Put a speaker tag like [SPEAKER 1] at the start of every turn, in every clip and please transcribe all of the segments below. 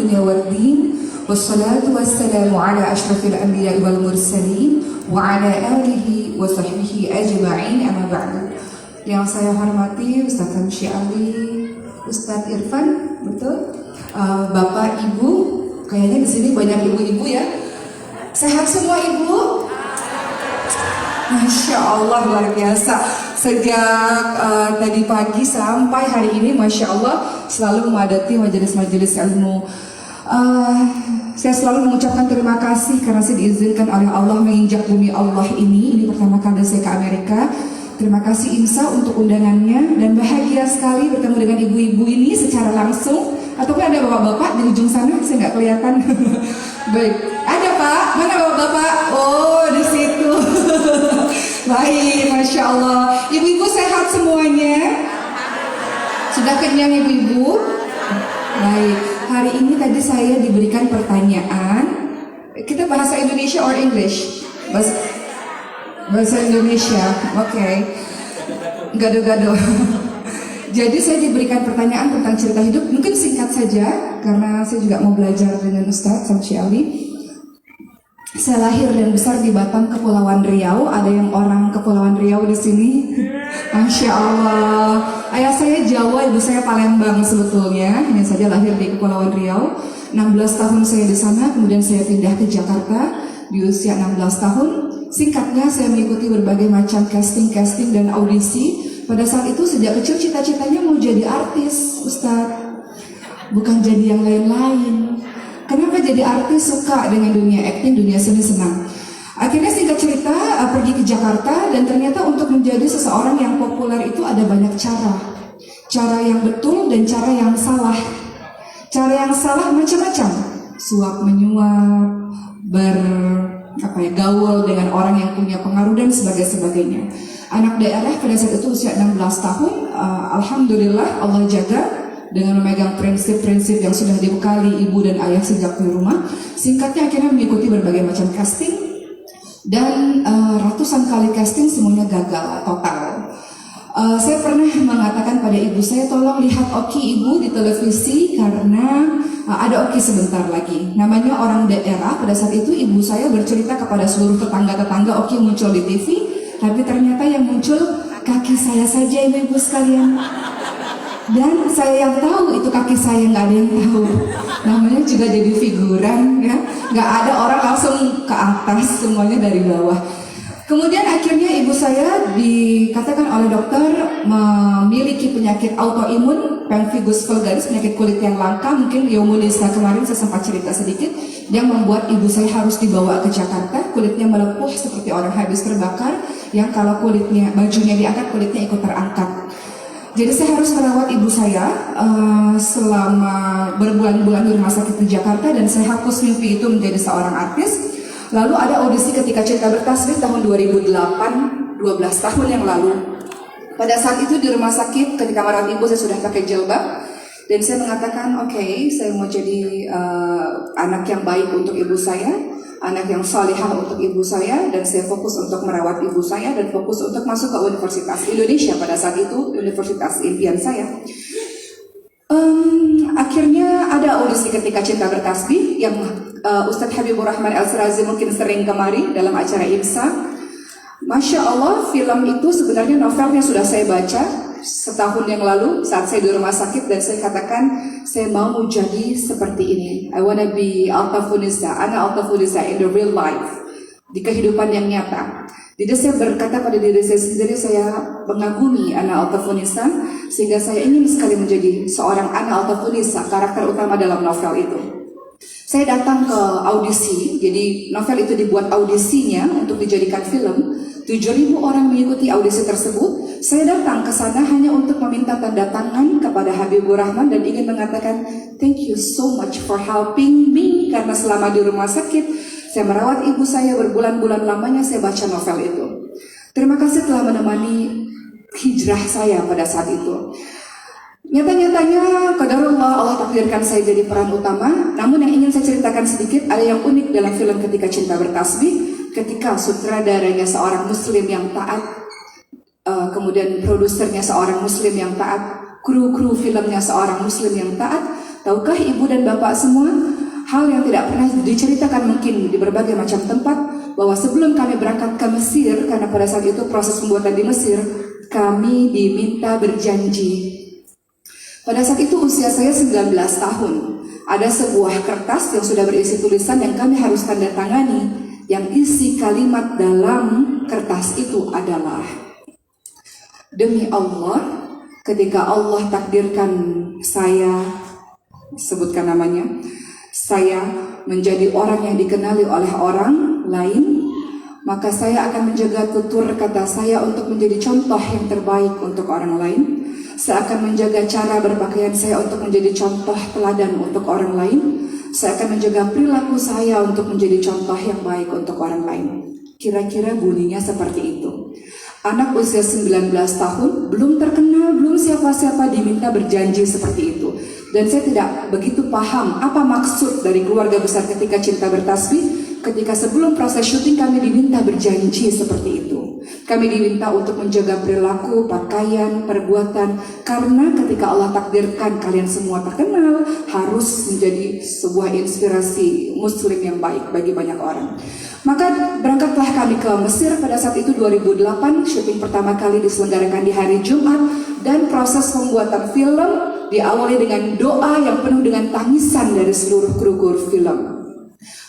[SPEAKER 1] الدنيا والدين والصلاة والسلام على أشرف الأنبياء والمرسلين وعلى آله وصحبه أجمعين أما بعد. Yang saya hormati Ustaz Hamsyi Ali, Ustaz Irfan, betul? Bapak, Ibu, kayaknya di sini banyak ibu-ibu ya. Sehat semua ibu? Masya Allah, luar biasa. Sejak tadi pagi sampai hari ini, Masya Allah, selalu memadati majelis-majelis ilmu. Saya selalu mengucapkan terima kasih karena saya diizinkan oleh Allah menginjak bumi Allah ini. Ini pertama kali saya ke Amerika. Terima kasih Insa untuk undangannya dan bahagia sekali bertemu dengan ibu-ibu ini secara langsung. Ataupun ada bapak-bapak di ujung sana, saya nggak kelihatan. Baik, ada Pak? Mana bapak-bapak? Oh, di situ. Baik, Masya Allah. Ibu-ibu sehat semuanya? Sudah kenyang ibu-ibu? Baik, hari ini tadi saya diberikan pertanyaan. Kita bahasa Indonesia or English? Bahasa Indonesia, oke. Gado-gado. Jadi saya diberikan pertanyaan tentang cerita hidup. Mungkin singkat saja, karena saya juga mau belajar dengan Ustaz Hamsyi Ali. Saya lahir dan besar di Batam, Kepulauan Riau. Ada yang orang Kepulauan Riau di sini? Masya Allah. Ayah saya Jawa, ibu saya Palembang sebetulnya. Hanya saja lahir di Kepulauan Riau. 16 tahun saya di sana, kemudian saya pindah ke Jakarta di usia 16 tahun. Singkatnya, saya mengikuti berbagai macam casting dan audisi. Pada saat itu sejak kecil cita-citanya mau jadi artis, Ustaz. Bukan jadi yang lain-lain. Kenapa jadi artis? Suka dengan dunia akting, dunia seni, senang. Akhirnya singkat cerita pergi ke Jakarta dan ternyata untuk menjadi seseorang yang populer itu ada banyak cara. Cara yang betul dan cara yang salah. Cara yang salah macam-macam. Suap menyuap, gaul dengan orang yang punya pengaruh dan sebagainya. Anak daerah pada saat itu usia 16 tahun, alhamdulillah Allah jaga dengan memegang prinsip-prinsip yang sudah dibekali ibu dan ayah sejak di rumah. Singkatnya akhirnya mengikuti berbagai macam casting dan ratusan kali casting semuanya gagal total. Saya pernah mengatakan pada ibu saya, tolong lihat Oki ibu di televisi karena ada Oki sebentar lagi. Namanya orang daerah. Pada saat itu ibu saya bercerita kepada seluruh tetangga-tetangga Oki muncul di TV. Tapi ternyata yang muncul kaki saya saja ibu-ibu sekalian. Dan saya yang tahu itu kaki saya, nggak ada yang tahu. Namanya juga jadi figuran ya. Nggak ada orang langsung ke atas, semuanya dari bawah. Kemudian akhirnya ibu saya dikatakan oleh dokter memiliki penyakit autoimun, pemphigus vulgaris, penyakit kulit yang langka. Mungkin Yomunisa kemarin saya sempat cerita sedikit, yang membuat ibu saya harus dibawa ke Jakarta. Kulitnya melepuh seperti orang habis terbakar, yang kalau bajunya diangkat, kulitnya ikut terangkat. Jadi saya harus merawat ibu saya selama berbulan-bulan di rumah sakit di Jakarta, dan saya hapus mimpi itu menjadi seorang artis. Lalu ada audisi ketika Cinta Bertasbih tahun 2008, 12 tahun yang lalu. Pada saat itu di rumah sakit ketika merawat ibu saya sudah pakai jilbab. Dan saya mengatakan, oke, saya mau jadi anak yang baik untuk ibu saya, anak yang salihah untuk ibu saya, dan saya fokus untuk merawat ibu saya dan fokus untuk masuk ke Universitas Indonesia pada saat itu, universitas impian saya. Akhirnya ada audisi ketika Cinta Bertasbih yang Ustadz Habibur Rahman El-Sirazi mungkin sering kemari dalam acara IMSA. Masya Allah, film itu sebenarnya novelnya sudah saya baca setahun yang lalu saat saya di rumah sakit, dan saya katakan saya mau jadi seperti ini. I wanna be Alta Funisa, Ana Alta Funisa in the real life, di kehidupan yang nyata. Jadi saya berkata pada diri saya sendiri, saya mengagumi Ana Alta Funisa, sehingga saya ingin sekali menjadi seorang Ana Alta Funisa, karakter utama dalam novel itu. Saya datang ke audisi, jadi novel itu dibuat audisinya untuk dijadikan film. 7.000 orang mengikuti audisi tersebut. Saya datang ke sana hanya untuk meminta tanda tangan kepada Habibur Rahman dan ingin mengatakan thank you so much for helping me, karena selama di rumah sakit saya merawat ibu saya berbulan-bulan lamanya, saya baca novel itu. Terima kasih telah menemani hijrah saya pada saat itu. Nyata-nyatanya qadarullah, Allah takdirkan saya jadi peran utama. Namun yang ingin saya ceritakan sedikit, ada yang unik dalam film Ketika Cinta Bertasbih. Ketika sutradaranya seorang muslim yang taat, kemudian produsernya seorang muslim yang taat, kru filmnya seorang muslim yang taat, Tahukah ibu dan bapak semua, hal yang tidak pernah diceritakan mungkin di berbagai macam tempat, bahwa sebelum kami berangkat ke Mesir, karena pada saat itu proses pembuatan di Mesir, kami diminta berjanji. Pada saat itu usia saya 19 tahun. Ada sebuah kertas yang sudah berisi tulisan yang kami harus tanda tangani, yang isi kalimat dalam kertas itu adalah, demi Allah, ketika Allah takdirkan saya, sebutkan namanya, saya menjadi orang yang dikenali oleh orang lain, maka saya akan menjaga tutur kata saya untuk menjadi contoh yang terbaik untuk orang lain. Saya akan menjaga cara berpakaian saya untuk menjadi contoh teladan untuk orang lain. Saya akan menjaga perilaku saya untuk menjadi contoh yang baik untuk orang lain. Kira-kira bunyinya seperti itu. Anak usia 19 tahun, belum terkenal, belum siapa-siapa, diminta berjanji seperti itu. Dan saya tidak begitu paham apa maksud dari keluarga besar ketika cinta bertasbih. Ketika sebelum proses syuting kami diminta berjanji seperti itu. Kami diminta untuk menjaga perilaku, pakaian, perbuatan. Karena ketika Allah takdirkan kalian semua terkenal, harus menjadi sebuah inspirasi muslim yang baik bagi banyak orang. Maka berangkatlah kami ke Mesir pada saat itu 2008. Syuting pertama kali diselenggarakan di hari Jumat. Dan proses pembuatan film diawali dengan doa yang penuh dengan tangisan dari seluruh kru film.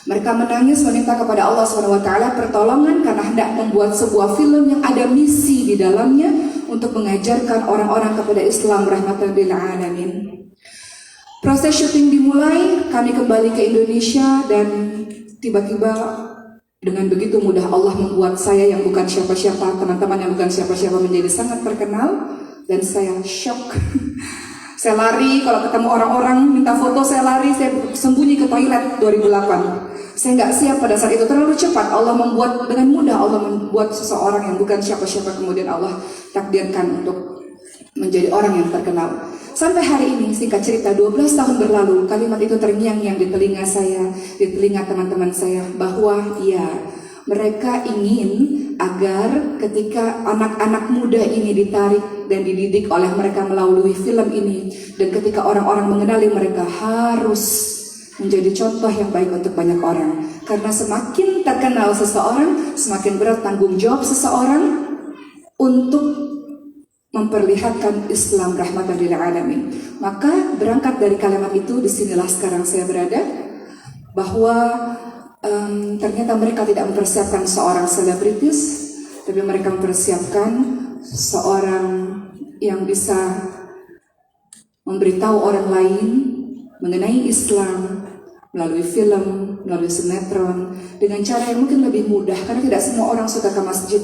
[SPEAKER 1] Mereka menangis meminta kepada Allah SWT pertolongan karena hendak membuat sebuah film yang ada misi di dalamnya untuk mengajarkan orang-orang kepada Islam rahmatan lil alamin. Proses syuting dimulai, kami kembali ke Indonesia dan tiba-tiba dengan begitu mudah Allah membuat saya yang bukan siapa-siapa, teman-teman yang bukan siapa-siapa menjadi sangat terkenal dan saya shock. Saya lari, kalau ketemu orang-orang minta foto saya lari, saya sembunyi ke toilet 2008. Saya nggak siap pada saat itu, terlalu cepat. Allah membuat dengan mudah, Allah membuat seseorang yang bukan siapa-siapa kemudian Allah takdirkan untuk menjadi orang yang terkenal. Sampai hari ini, singkat cerita, 12 tahun berlalu, kalimat itu terngiang-ngiang di telinga saya, di telinga teman-teman saya, bahwa ya, mereka ingin agar ketika anak-anak muda ini ditarik dan dididik oleh mereka melalui film ini, dan ketika orang-orang mengenali mereka harus menjadi contoh yang baik untuk banyak orang. Karena semakin terkenal seseorang, semakin berat tanggung jawab seseorang untuk memperlihatkan Islam rahmatan lil alamin. Maka berangkat dari kalimat itu, disinilah sekarang saya berada, bahwa ternyata mereka tidak mempersiapkan seorang selebritis, tapi mereka mempersiapkan seorang yang bisa memberitahu orang lain mengenai Islam melalui film, melalui sinetron, dengan cara yang mungkin lebih mudah. Karena tidak semua orang suka ke masjid,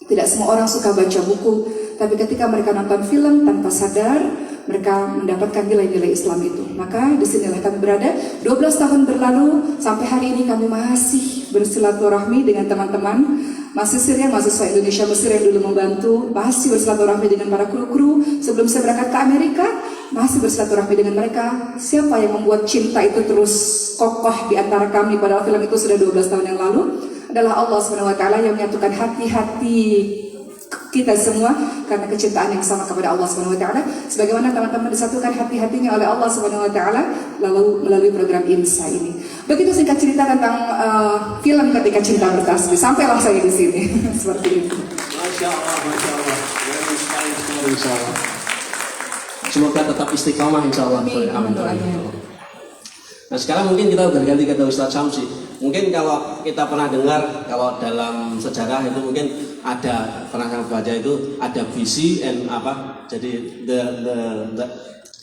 [SPEAKER 1] tidak semua orang suka baca buku, tapi ketika mereka nonton film tanpa sadar, mereka mendapatkan nilai-nilai Islam itu. Maka disinilah kami berada. 12 tahun berlalu, sampai hari ini kami masih bersilaturahmi dengan teman-teman mahasiswa Indonesia Mesir yang dulu membantu, masih bersilaturahmi dengan para kru-kru. Sebelum saya berangkat ke Amerika, masih bersilaturahmi dengan mereka. Siapa yang membuat cinta itu terus kokoh di antara kami, padahal film itu sudah 12 tahun yang lalu, adalah Allah SWT yang menyatukan hati-hati kita semua karena kecintaan yang sama kepada Allah SWT. Sebagaimana teman-teman disatukan hati-hatinya oleh Allah SWT lalu melalui program IMSA ini. Begitu singkat cerita tentang film Ketika Cinta Bertasbih. Sampailah saya di sini seperti itu.
[SPEAKER 2] Masya Allah, Masya Allah. Insya Allah. Semoga tetap istiqamah Insya Allah. Amin. Nah sekarang mungkin kita berganti kata Ustaz Syamsi. Mungkin kalau kita pernah dengar, kalau dalam sejarah itu mungkin ada, pernah baca itu ada visi and apa. Jadi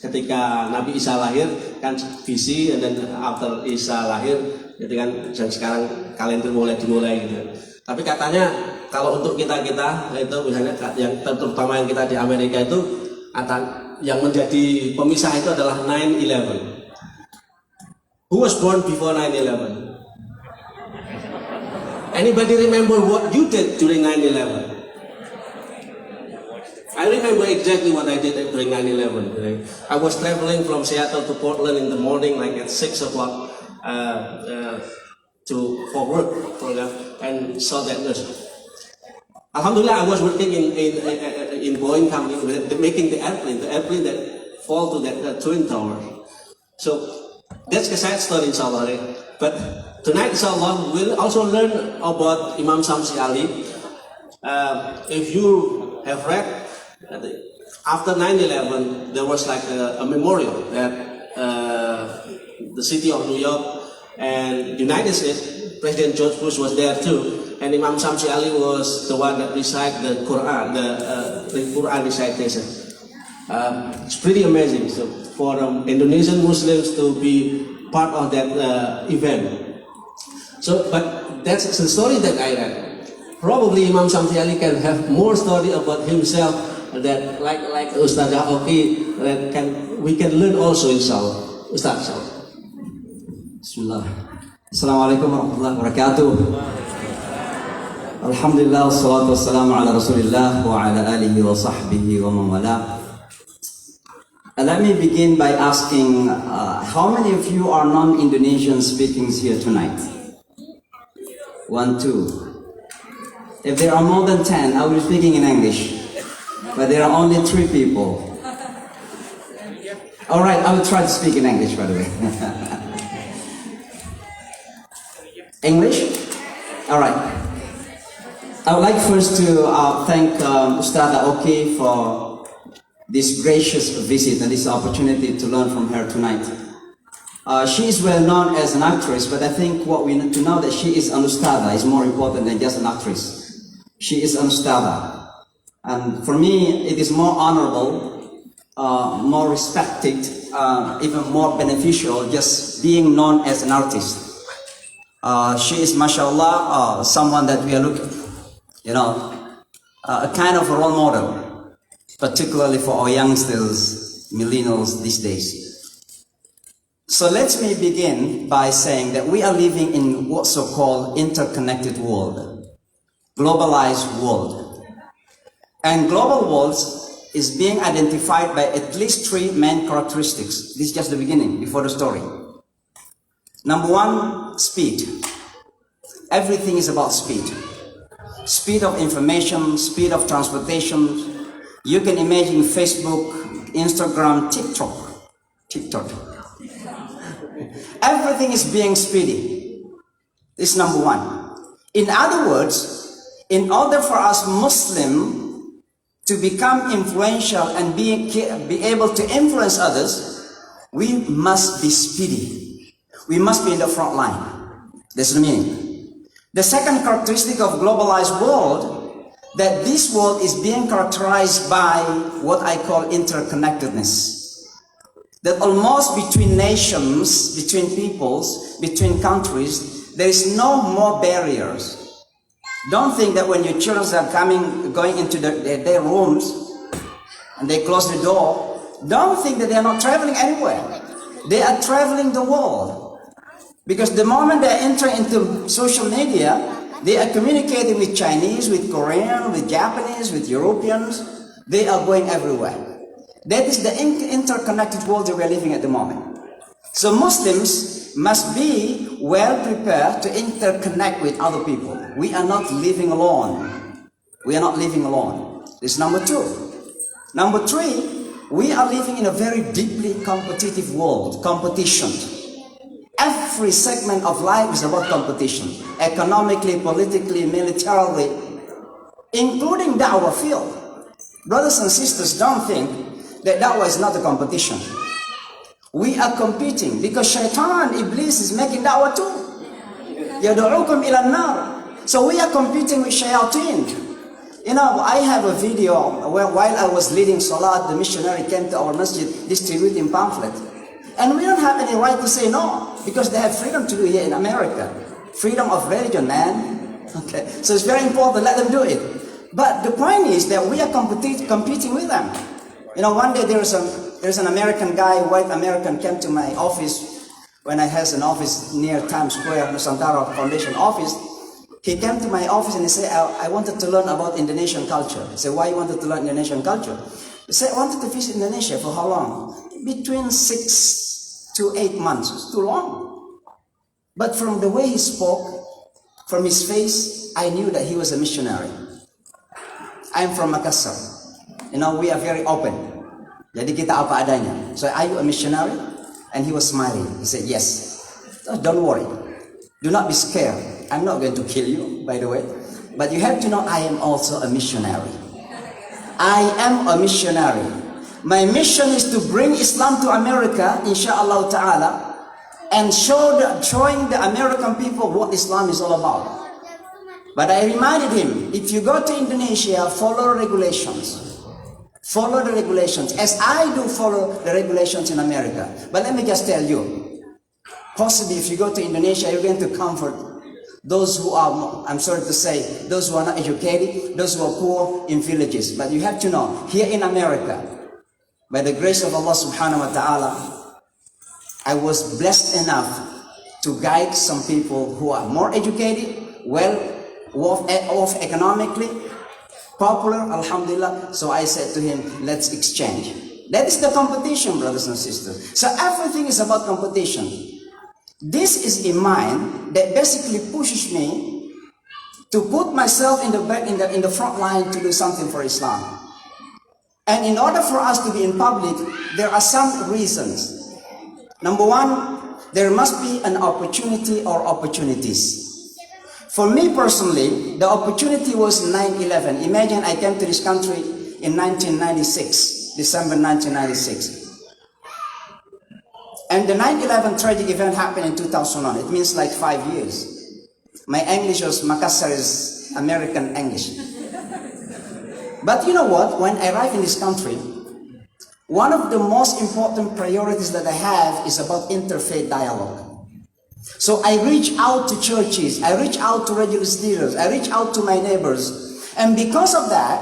[SPEAKER 2] ketika Nabi Isa lahir kan visi, dan after Isa lahir, jadi kan dan sekarang kalender dimulai gitu. Tapi katanya kalau untuk kita itu misalnya yang terutama yang kita di Amerika itu yang menjadi pemisah itu adalah 9/11. Who was born before 9/11? Anybody remember what you did during 9/11? I remember exactly what I did during 9/11. I was traveling from Seattle to Portland in the morning, like at 6 o'clock, for work and saw that news. Alhamdulillah, I was working in Boeing company, making the airplane that fall to that twin tower. So that's a sad story, inshallah. But tonight, inshallah, we'll also learn about Imam Samsi Ali. If you have read, after 9/11, there was like a memorial that the city of New York and United States, President George Bush was there too, and Imam Samsi Ali was the one that recited the Quran, the Quran recitation. It's pretty amazing. So for Indonesian Muslims to be part of that event. So, but that's the story that I read. Probably Imam Samsi Ali can have more story about himself that like Ustaz Oki that we can learn also, inshallah. Ustaz, inshallah.
[SPEAKER 3] Bismillah. Assalamualaikum warahmatullahi wabarakatuh. Alhamdulillah, wassalatu wassalamu ala rasulillah wa ala alihi wa sahbihi wa man wala. Let me begin by asking, how many of you are non-Indonesian speakings here tonight? 1, 2. If there are more than 10, I will be speaking in English. But there are only 3 people. Alright, I will try to speak in English, by the way. English? Alright. I would like first to thank Ustadha Oki for this gracious visit and this opportunity to learn from her tonight. She is well known as an actress, but I think what we need to know that she is an Ustadha is more important than just an actress. She is an Ustadha. And for me, it is more honorable, more respected, even more beneficial just being known as an artist. She is, mashallah, someone that we are looking, a kind of a role model, particularly for our youngsters, millennials these days. So let me begin by saying that we are living in what's so-called interconnected world, globalized world. And global world is being identified by at least 3 main characteristics. This is just the beginning, before the story. Number 1, speed. Everything is about speed. Speed of information, speed of transportation. You can imagine Facebook, Instagram, TikTok. Everything is being speedy. This is number 1. In other words, in order for us Muslim to become influential and be able to influence others, we must be speedy. We must be in the front line. That's the meaning. The second characteristic of globalized world, that this world is being characterized by what I call interconnectedness. That almost between nations, between peoples, between countries, there is no more barriers. Don't think that when your children are going into their rooms and they close the door, don't think that they are not traveling anywhere. They are traveling the world. Because the moment they enter into social media, they are communicating with Chinese, with Korean, with Japanese, with Europeans. They are going everywhere. That is the interconnected world that we are living at the moment. So Muslims must be well prepared to interconnect with other people. We are not living alone. We are not living alone. This is number 2. Number 3, we are living in a very deeply competitive world, competition. Every segment of life is about competition, economically, politically, militarily, including da'wah field. Brothers and sisters, don't think that da'wah is not a competition. We are competing because Shaitan, Iblis is making da'wah too. Yadu'ukum ila nar. So we are competing with shayateen. I have a video where while I was leading Salat, the missionary came to our masjid distributing pamphlet. And we don't have any right to say no, because they have freedom to do here in America. Freedom of religion, man. Okay, so it's very important, let them do it. But the point is that we are competing with them. One day there's an American guy, white American, came to my office when I had an office near Times Square, Nusantara Foundation office. He came to my office and he said, I wanted to learn about Indonesian culture. I said, why you wanted to learn Indonesian culture? He said, I wanted to visit Indonesia. For how long? Between 6 to 8 months. It's too long. But from the way he spoke, from his face, I knew that he was a missionary. I'm from Makassar. We are very open. Jadi kita apa adanya. So, are you a missionary? And he was smiling. He said, yes. Oh, don't worry. Do not be scared. I'm not going to kill you, by the way. But you have to know I am also a missionary. I am a missionary. My mission is to bring Islam to America, inshallah ta'ala, and showing the American people what Islam is all about. But I reminded him, if you go to Indonesia, follow regulations. Follow the regulations, as I do follow the regulations in America. But let me just tell you, possibly if you go to Indonesia, you're going to comfort those who are, I'm sorry to say, those who are not educated, those who are poor in villages. But you have to know, here in America, by the grace of Allah subhanahu wa ta'ala, I was blessed enough to guide some people who are more educated, off economically, popular, alhamdulillah. So I said to him, let's exchange. That is the competition, brothers and sisters. So everything is about competition. This is a mind that basically pushes me to put myself in the front line to do something for Islam. And in order for us to be in public, there are some reasons. Number one, there must be an opportunity or opportunities. For me personally, the opportunity was 9/11. Imagine I came to this country in 1996, December 1996. And the 9/11 tragic event happened in 2001. It means like 5 years. My English was Makassar's American English. But you know what? When I arrived in this country, one of the most important priorities that I have is about interfaith dialogue. So I reach out to churches, I reach out to religious leaders, I reach out to my neighbors. And because of that,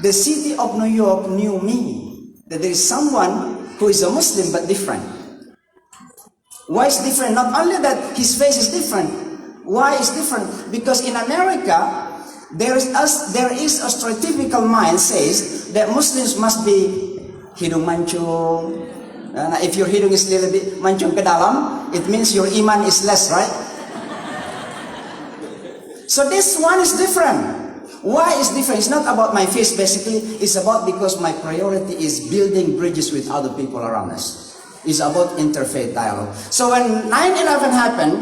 [SPEAKER 3] the city of New York knew me, that there is someone who is a Muslim but different. Why is different? Not only that his face is different. Why is different? Because in America, there is a stereotypical mind says that Muslims must be hidung mancung. If your hidung is a little bit mancung ke dalam, it means your iman is less, right? So this one is different. Why is different? It's not about my face basically. It's about because my priority is building bridges with other people around us. It's about interfaith dialogue. So when 9/11 happened,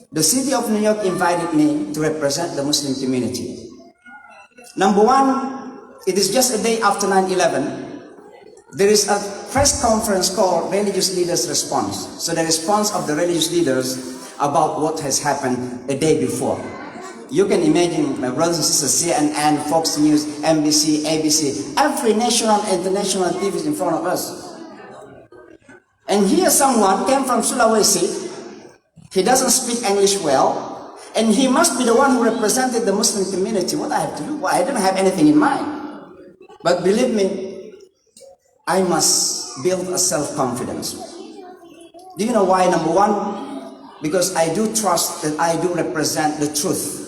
[SPEAKER 3] the city of New York invited me to represent the Muslim community. Number one, it is just a day after 9/11. There is a press conference called Religious Leaders Response. So the response of the religious leaders about what has happened a day before. You can imagine, my brothers and sisters, CNN, Fox News, NBC, ABC, every national and international TV is in front of us. And here someone came from Sulawesi. He doesn't speak English well, and he must be the one who represented the Muslim community. What I have to do? Well, I don't have anything in mind. But believe me, I must build a self-confidence. Do you know why? Number one, because I do trust that I do represent the truth.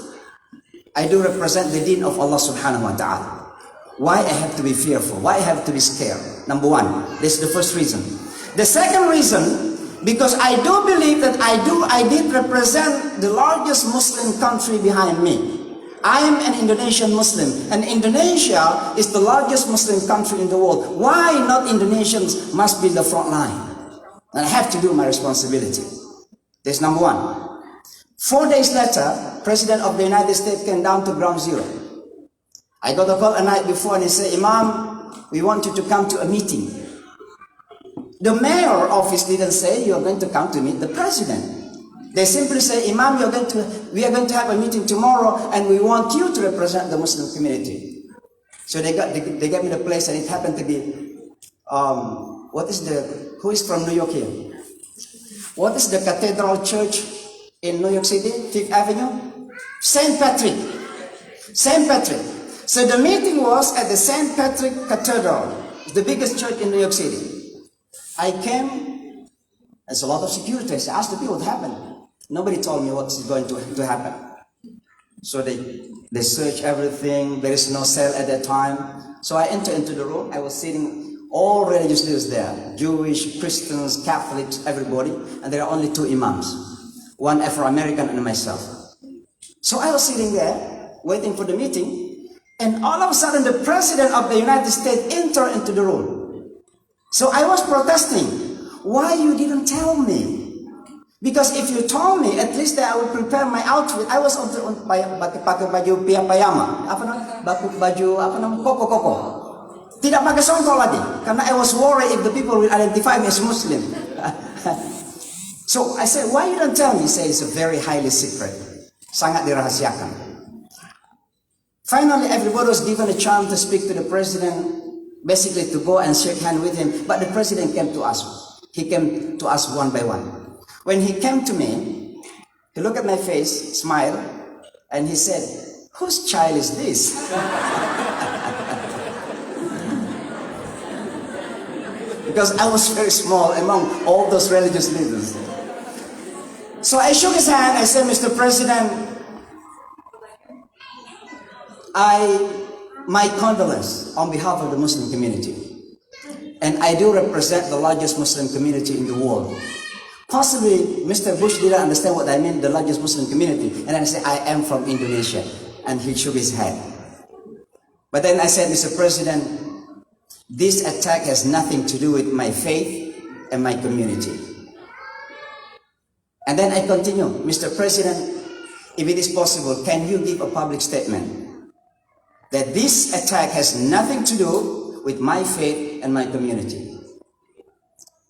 [SPEAKER 3] I do represent the deen of Allah subhanahu wa ta'ala. Why I have to be fearful? Why I have to be scared? Number one, this is the first reason. The second reason, because I do believe that I did represent the largest Muslim country behind me. I am an Indonesian Muslim, and Indonesia is the largest Muslim country in the world. Why not Indonesians must be the front line? And I have to do my responsibility. That's number one. 4 days later, President of the United States came down to ground zero. I got a call a night before and he said, Imam, we want you to come to a meeting. The mayor office didn't say you're going to come to meet the president. They simply say, Imam, we are going to have a meeting tomorrow and we want you to represent the Muslim community. So they gave me the place, and it happened to be, who is from New York here? What is the cathedral church in New York City, 5th Avenue? St. Patrick. St. Patrick. So the meeting was at the St. Patrick Cathedral, the biggest church in New York City. I came, there's a lot of security. I asked the people what happened. Nobody told me what's going to happen. So they searched everything. There is no cell at that time. So I entered into the room. I was sitting, all religious leaders there. Jewish, Christians, Catholics, everybody. And there are only 2 imams. One Afro-American and myself. So I was sitting there, waiting for the meeting. And all of a sudden, the President of the United States entered into the room. So I was protesting. why you didn't tell me? Because if you told me, at least that I would prepare my outfit. I was pakai baju payama, koko. Tidak pakai songkol lagi, karena I was worried if the people will identify me as Muslim. So I said, why you don't tell me? He said, it's a very highly secret, sangat dirahasiakan. Finally, everybody was given a chance to speak to the president, basically to go and shake hands with him. But the president came to us. He came to us one by one. When he came to me, he looked at my face, smiled, and he said, whose child is this? Because I was very small among all those religious leaders. So I shook his hand. I said, Mr. President, my condolence on behalf of the Muslim community. And I do represent the largest Muslim community in the world. Possibly, Mr. Bush didn't understand what I mean, the largest Muslim community. And I said, I am from Indonesia. And he shook his head. But then I said, Mr. President, this attack has nothing to do with my faith and my community. And then I continue, Mr. President, if it is possible, can you give a public statement that this attack has nothing to do with my faith and my community?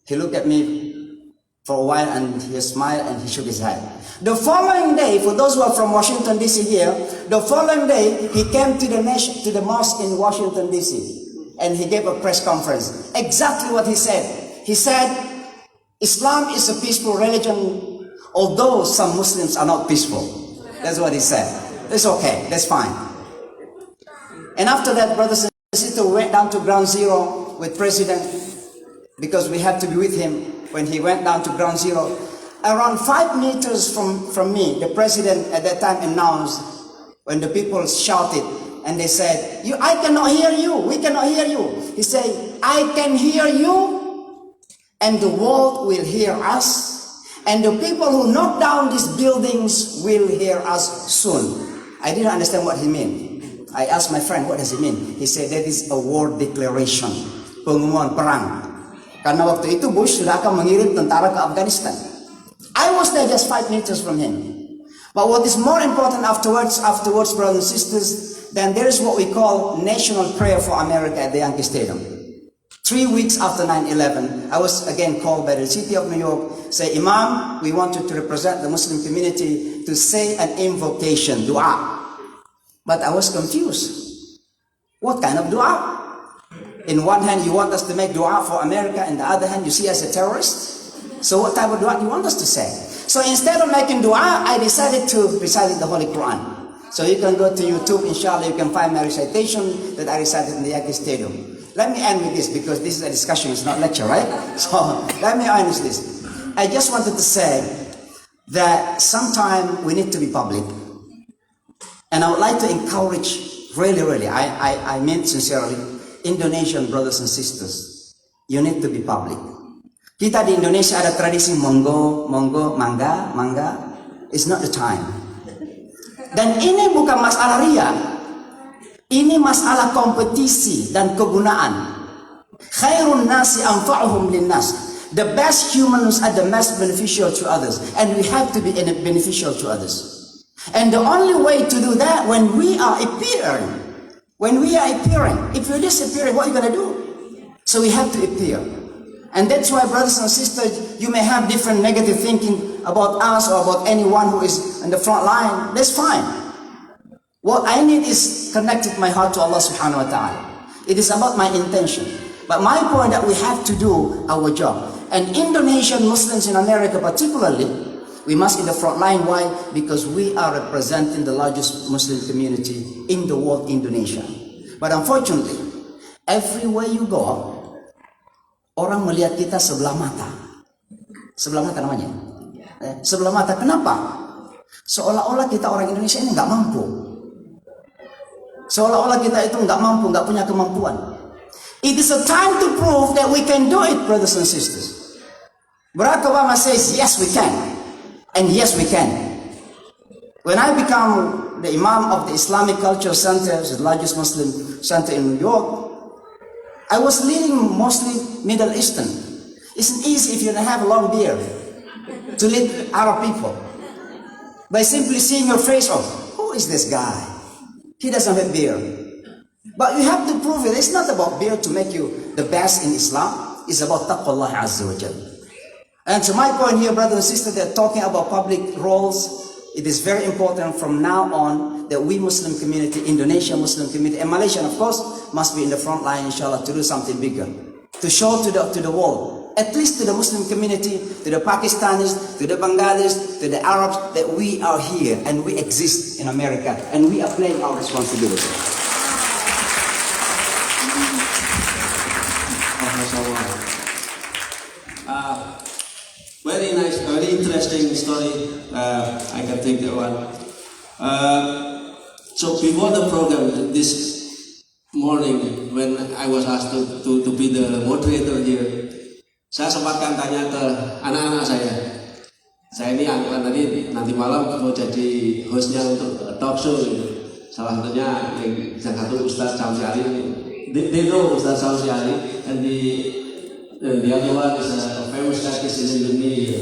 [SPEAKER 3] He looked at me for a while and he smiled and he shook his head. The following day, for those who are from Washington DC here, the following day he came to the mosque in Washington DC and he gave a press conference. Exactly what he said. He said, Islam is a peaceful religion, although some Muslims are not peaceful. That's what he said. It's okay, that's fine. And after that, brothers and sisters, we went down to ground zero with President because we had to be with him when he went down to ground zero. Around 5 meters from me, the President at that time announced, when the people shouted and they said, I cannot hear you, we cannot hear you. He said, I can hear you and the world will hear us. And the people who knock down these buildings will hear us soon. I didn't understand what he meant. I asked my friend, what does it mean? He said, that is a war declaration. Pengumuman perang. Karena waktu itu Bush sudah akan mengirim tentara ke Afghanistan. I was there just 5 meters from him. But what is more important afterwards, brothers and sisters, then there is what we call National Prayer for America at the Yankee Stadium. 3 weeks after 9/11, I was again called by the city of New York, say, Imam, we want you to represent the Muslim community to say an invocation, dua. But I was confused. What kind of dua? In one hand, you want us to make dua for America, and the other hand, you see us as a terrorist? So what type of dua do you want us to say? So instead of making dua, I decided to recite the Holy Quran. So you can go to YouTube, inshallah, you can find my recitation that I recited in the Yankee Stadium. Let me end with this because this is a discussion, it's not lecture, right? So let me end with this. I just wanted to say that sometime we need to be public. And I would like to encourage, really, I mean sincerely, Indonesian brothers and sisters, you need to be public. Kita di Indonesia ada tradisi monggo, mangga. It's not the time. Dan ini bukan masalah ria. Ini masalah kompetisi dan kegunaan. Khairun nasi anfa'uhum linnas. The best humans are the most beneficial to others. And we have to be beneficial to others. And the only way to do that when we are appearing. If you're disappearing, what are you going to do? So we have to appear. And that's why, brothers and sisters, you may have different negative thinking about us or about anyone who is in the front line. That's fine. What I need is connected my heart to Allah subhanahu wa ta'ala. It is about my intention. But my point that we have to do our job. And Indonesian Muslims in America particularly, we must in the front line. Why? Because we are representing the largest Muslim community in the world, Indonesia. But unfortunately, everywhere you go, orang melihat kita sebelah mata. Sebelah mata namanya. Sebelah mata. Kenapa? Seolah-olah kita orang Indonesia ini nggak mampu. Seolah-olah kita itu nggak mampu, nggak punya kemampuan. It is a time to prove that we can do it, brothers and sisters. Barack Obama says, yes, we can. And yes, we can. When I become the Imam of the Islamic Culture Center, the largest Muslim center in New York, I was leading mostly Middle Eastern. It's easy if you don't have a long beard to lead Arab people. By simply seeing your face, oh, who is this guy? He doesn't have a beard. But you have to prove it. It's not about beard to make you the best in Islam. It's about taqwallah azza wa jalla. And to my point here, brothers and sisters, they're talking about public roles. It is very important from now on that we Muslim community, Indonesia Muslim community, and Malaysia, of course, must be in the front line, inshallah, to do something bigger. To show to the world, at least to the Muslim community, to the Pakistanis, to the Bangladeshis, to the Arabs, that we are here and we exist in America and we are playing our responsibility.
[SPEAKER 2] Very nice, very interesting story. I can think of one. So before the program this morning, when I was asked to be the moderator here, saya sempatkan tanya ke anak-anak saya. Saya ini angkatan tadi nanti malam mau jadi hostnya untuk talk show. Gitu. Salah satunya yang satu Ustaz Syamsi Ali. They know Ustaz Syamsi Ali, and the other one is a famous artist in Indonesia.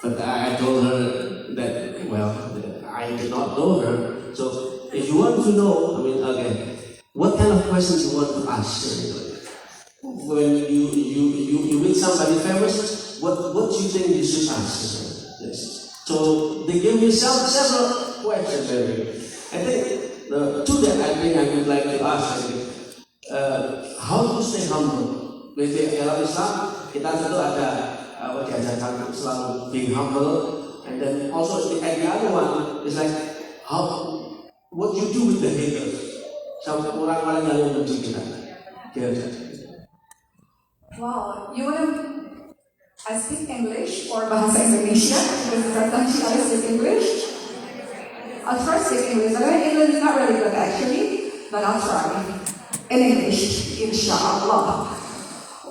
[SPEAKER 2] But I told her that, well, I did not know her. So if you want to know, I mean, okay, what kind of questions you want to ask? When you meet somebody famous, what do you think you should ask? Yes. So they give me several questions. I think to that I would like to ask, how to stay humble. Di dalam Islam kita tentu ada diajarkan selalu being humble, and then also the other one is like what you do with the haters. Sampai orang-orang yang membenci kita.
[SPEAKER 1] Wow, you wanna speak English or bahasa Indonesia? Because sometimes I speak English. I'll try to speak English. My English is not really good actually, but I'll try in English, inshallah.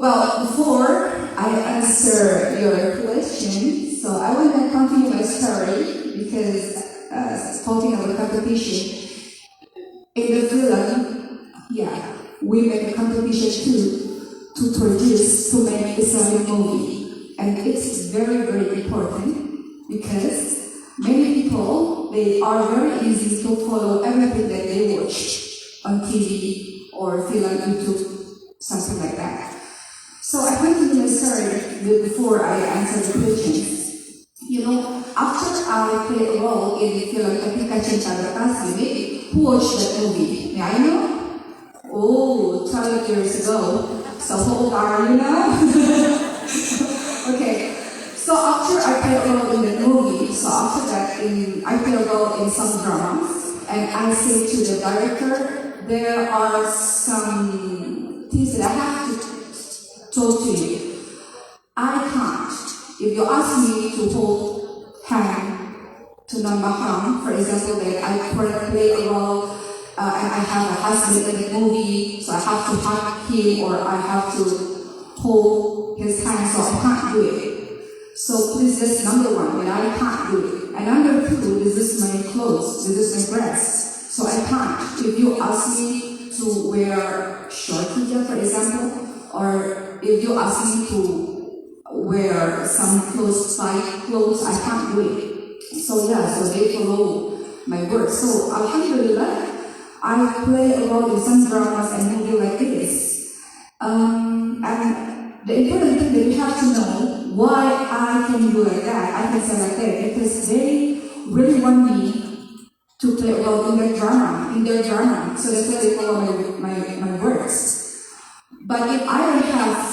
[SPEAKER 1] Well, before I answer your question, so I want to continue my story because talking about competition in the film, yeah, we make a competition to make Islamic movie, and it's very important because many people, they are very easy to follow everything that they watch on TV or film, YouTube, something like that. So I continue my story before I answer the questions. You know, after I played a role in the film Ketika Cinta Berkasih, maybe who watched that movie? May I know? Oh, 12 years ago. So how old are you now? Okay. So after I played a role in the movie, so after that I played a role in some dramas, and I say to the director, there are some things that I have to talk to you. I can't. If you ask me to hold hand to non-Mahram, for example, that I play a role and I have a husband in the movie, so I have to hug him or I have to hold his hand, so I can't do it. So please, that's number one, and I can't do it. And number two, this is my clothes, this is my dress, so I can't. If you ask me to wear short hijab, for example, or if you ask me to wear some clothes, tight clothes, I can't do it. So yeah, so they follow my words. So alhamdulillah, I play a role in some dramas and movies like this. And the important thing that you have to know why I can do like that, I can say like that, because they really want me to play a role in their drama. So that's why they follow my words. But if I don't have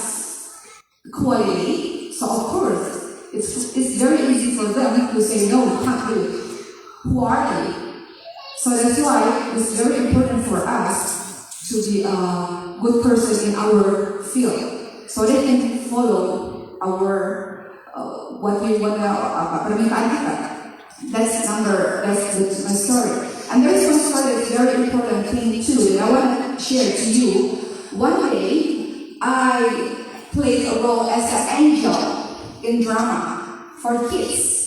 [SPEAKER 1] quality, so of course, it's very easy for them to say, no, you can't do it. Who are they? So that's why it's very important for us to be a good person in our field, so they can follow our what we want to That's my story. And there is one story that's very important thing too, and I want to share to you. One day, I played a role as an angel in drama for kids.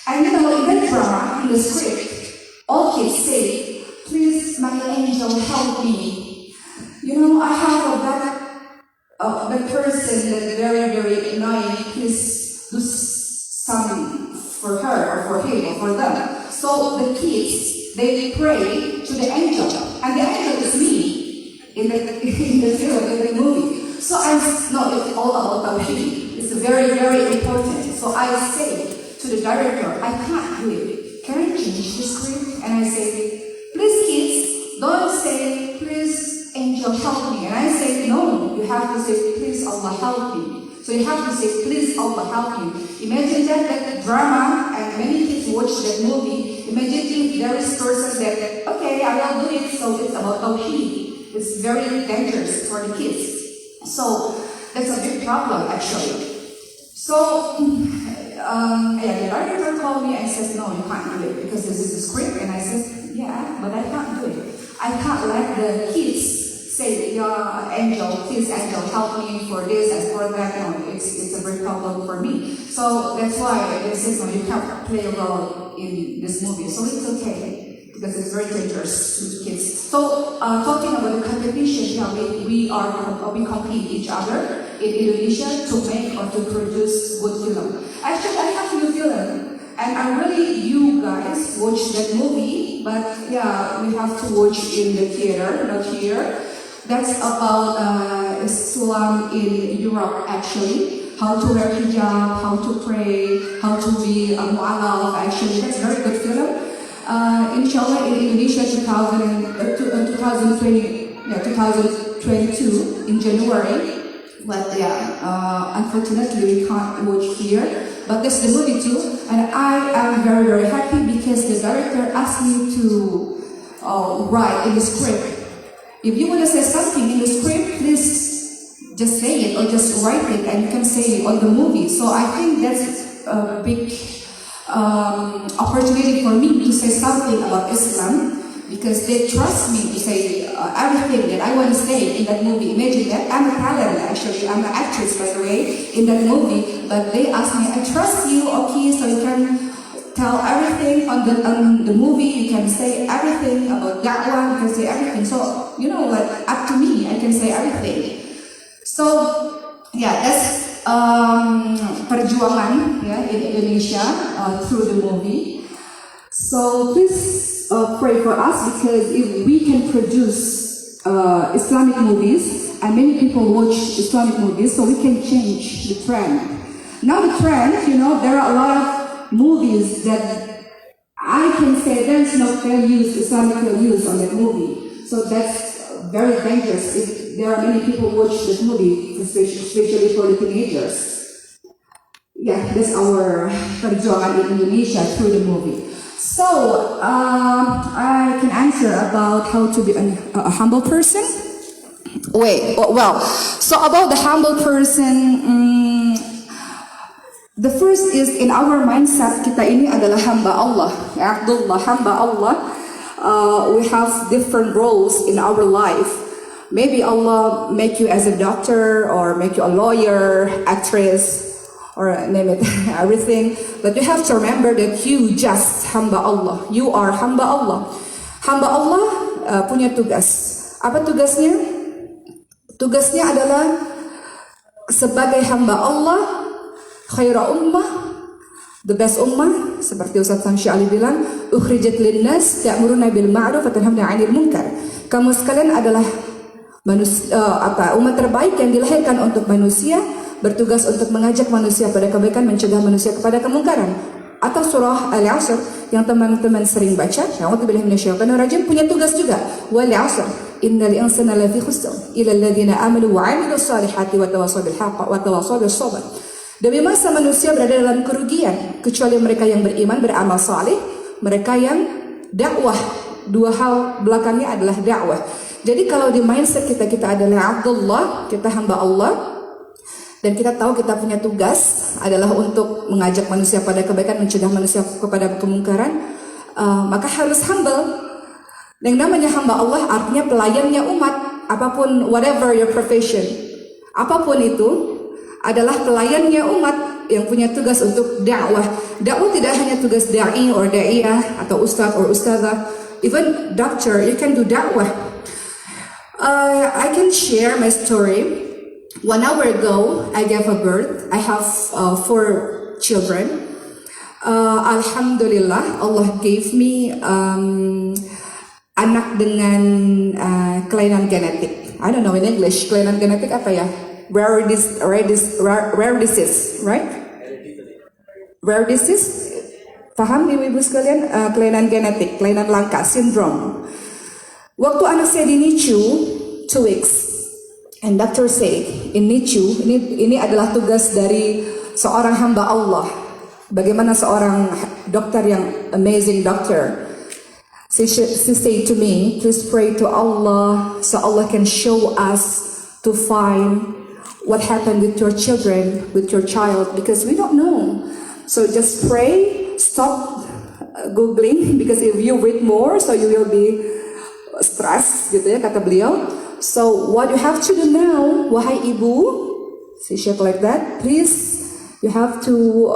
[SPEAKER 1] And in that drama, in the script, all kids say, please, my angel, help me. I have a bad the person that very, very annoying, please do something for her or for him or for them. So the kids, they pray to the angel, and the angel is me in the film, in the movie. So I know it's all about Tawheed. It's very, very important. So I say to the director, I can't do it. Can I change the script? And I say, please kids, don't say, please angel help me. And I say, no, you have to say, please Allah help me. So you have to say, please Allah help you. Imagine that drama, and many kids watch that movie. Imagine if there is person that, okay, I will do it, so it's about Tawheed. It's very dangerous for the kids. So that's a big problem actually. So the director called me and says, no, you can't do it because this is the script. And I said, yeah, but I can't do it. I can't let the kids say, yeah, angel, please angel, help me for this and for that. No, it's a big problem for me. So that's why they said, no, you can't play a role in this movie. So it's okay. Because it's very dangerous to kids. So talking about the competition, yeah, we compete each other in Indonesia to make or to produce good film. Actually, I have new film, and I really you guys watch that movie, but yeah, we have to watch in the theater, not here. That's about Islam in Europe actually. How to wear hijab, how to pray, how to be a mu'alaf. Actually, that's a very good film. Inshallah in Indonesia 2022 in January, but unfortunately we can't watch here, but that's the movie too, and I am very, very happy because the director asked me to write in the script. If you want to say something in the script, please just say it or just write it and you can say it on the movie. So I think that's a big opportunity for me to say something about Islam because they trust me to say everything that I want to say in that movie. Imagine that I'm a talent actually, I'm an actress by the way in that movie, but they asked me, I trust you, okay, so you can tell everything on the movie, you can say everything about da'wah, you can say everything. So like up to me, I can say everything. So yeah, that's perjuangan in Indonesia through the movie. So please pray for us because if we can produce Islamic movies and many people watch Islamic movies, so we can change the trend. Now the trend, there are a lot of movies that I can say there's no Islamic values on that movie. So that's very dangerous if there are many people watch this movie, especially for the teenagers. Yeah, that's our perjuangan in Indonesia through the movie. So I can answer about how to be a humble person. So about the humble person, the first is in our mindset kita ini adalah hamba Allah, ya Abdullah, hamba Allah. We have different roles in our life. Maybe Allah make you as a doctor or make you a lawyer, actress, or name it, everything. But you have to remember that you just hamba Allah. You are hamba Allah. Hamba Allah punya tugas. Apa tugasnya? Tugasnya adalah sebagai hamba Allah, khaira ummah, the best ummah, seperti Ustaz Samsi Ali bilang, ukhrijat linnas ta'muruna bil ma'ruf wa tanhauna 'anil munkar. Kamu sekalian adalah umat terbaik yang dilahirkan untuk manusia, bertugas untuk mengajak manusia pada kebaikan, mencegah manusia kepada kemungkaran. Atau surah Al-Asr yang teman-teman sering baca, A'udzubillahi minasyaitonir rajim, punya tugas juga. Wal 'asr innal insana lafi khusr illa alladziina amanu wa 'amilus salihati wa tawassaw bil haqq wa tawassaw bis sabr. Demi masa manusia berada dalam kerugian kecuali mereka yang beriman, beramal saleh, mereka yang dakwah. Dua hal belakangnya adalah dakwah. Jadi kalau di mindset kita adalah Abdullah, kita hamba Allah, dan kita tahu kita punya tugas adalah untuk mengajak manusia pada kebaikan, mencegah manusia kepada kemungkaran, maka harus humble. Yang namanya hamba Allah artinya pelayannya umat, apapun, whatever your profession, apapun itu adalah pelayannya umat yang punya tugas untuk dakwah. Dakwah tidak hanya tugas da'i or da'iyah atau ustaz or ustazah, even doctor, you can do dakwah. I can share my story. 1 hour ago, I gave a birth. I have 4 children. Alhamdulillah, Allah gave me anak dengan kelainan genetik. I don't know in English, kelainan genetik apa ya? Rare disease, right? Rare disease. Paham ibu-ibu sekalian? Kelainan genetik, kelainan langka, syndrome. Waktu anak saya di NICU, 2 weeks. And doctor said, in NICU, ini adalah tugas dari seorang hamba Allah. Bagaimana seorang dokter yang amazing doctor. She said to me, please pray to Allah so Allah can show us to find what happened with your children, with your child, because we don't know. So just pray, stop googling, because if you read more, so you will be stressed, gitu ya kata beliau. So what you have to do now, wahai ibu, she said like that, please, you have to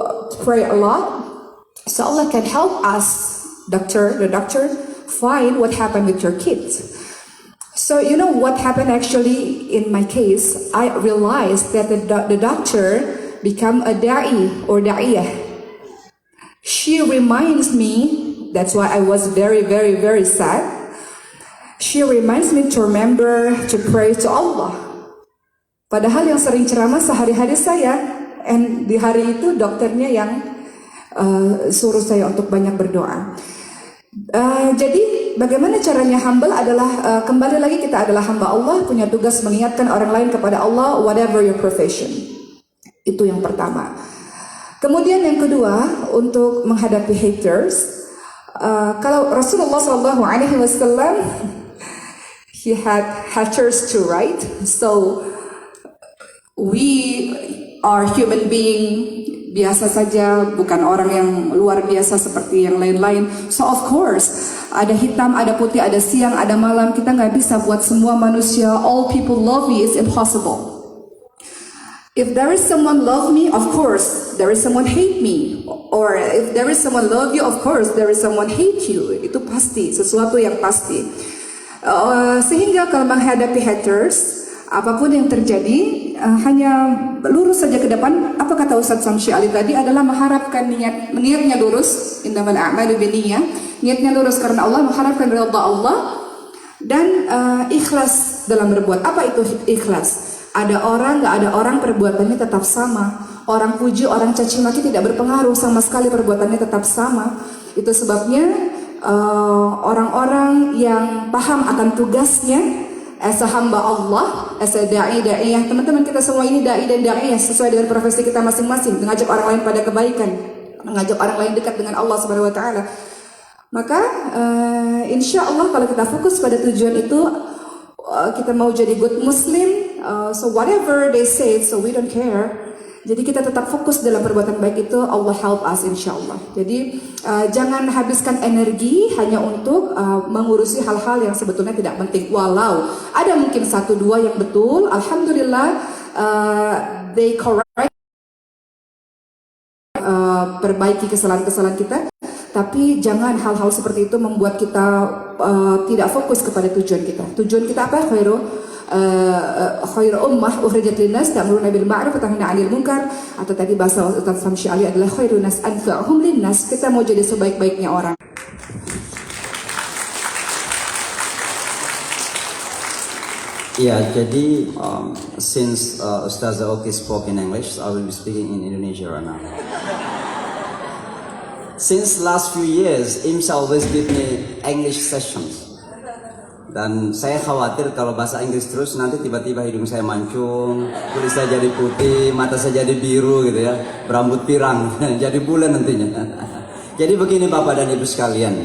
[SPEAKER 1] pray a lot, so Allah can help us, the doctor, find what happened with your kids. So you know what happened actually in my case, I realized that the doctor become a da'i or da'iyah. She reminds me, that's why I was very, very, very sad. She reminds me to remember to pray to Allah. Padahal yang sering ceramah sehari-hari saya, and di hari itu dokternya yang suruh saya untuk banyak berdoa. Jadi bagaimana caranya humble adalah kembali lagi kita adalah hamba Allah, punya tugas mengingatkan orang lain kepada Allah, whatever your profession. Itu yang pertama. Kemudian yang kedua, untuk menghadapi haters, kalau Rasulullah SAW, he had haters too, right? So we are human being biasa saja, bukan orang yang luar biasa seperti yang lain-lain. So of course, ada hitam, ada putih, ada siang, ada malam. Kita nggak bisa buat semua manusia, all people love me, is impossible. If there is someone love me, of course, there is someone hate me. Or if there is someone love you, of course, there is someone hate you. Itu pasti, sesuatu yang pasti. Sehingga kalau menghadapi haters, apapun yang terjadi, hanya lurus saja ke depan. Apa kata Ustadz Samsy Ali tadi adalah mengharapkan niatnya lurus, innamal a'malu binniyah, niatnya lurus karena Allah, mengharapkan ridha Allah, dan ikhlas dalam berbuat. Apa itu ikhlas? Ada orang, nggak ada orang, perbuatannya tetap sama. Orang puji, orang caci maki tidak berpengaruh sama sekali, perbuatannya tetap sama. Itu sebabnya orang-orang yang paham akan tugasnya as a hamba Allah, as a da'iyah, teman-teman kita semua ini da'i dan da'iyah sesuai dengan profesi kita masing-masing, mengajak orang lain pada kebaikan, mengajak orang lain dekat dengan Allah Subhanahu wa taala. Maka insya Allah kalau kita fokus pada tujuan itu, kita mau jadi good Muslim, so whatever they say, so we don't care. Jadi kita tetap fokus dalam perbuatan baik itu, Allah help us insya Allah. Jadi jangan habiskan energi hanya untuk mengurusi hal-hal yang sebetulnya tidak penting. Walau ada mungkin 1-2 yang betul, alhamdulillah they correct, perbaiki kesalahan-kesalahan kita. Tapi jangan hal-hal seperti itu membuat kita tidak fokus kepada tujuan kita. Tujuan kita apa? Khairu ummah ukhrijat linnas ta'muruna bil ma'ruf wa tanhauna 'anil munkar, atau tadi bahasa Ustaz Samsy Ali adalah khairun nas anfa'uhum linnas. Kita mau jadi sebaik-baiknya orang.
[SPEAKER 3] Ya, jadi since Ustazah Oki spoke in English, I will be speaking in Indonesia right now. Since last few years, IMSA always give me English sessions. Dan saya khawatir kalau bahasa Inggris terus nanti tiba-tiba hidung saya mancung, kulit saya jadi putih, mata saya jadi biru gitu ya, berambut pirang, jadi bulan nantinya. Jadi begini Bapak dan Ibu sekalian,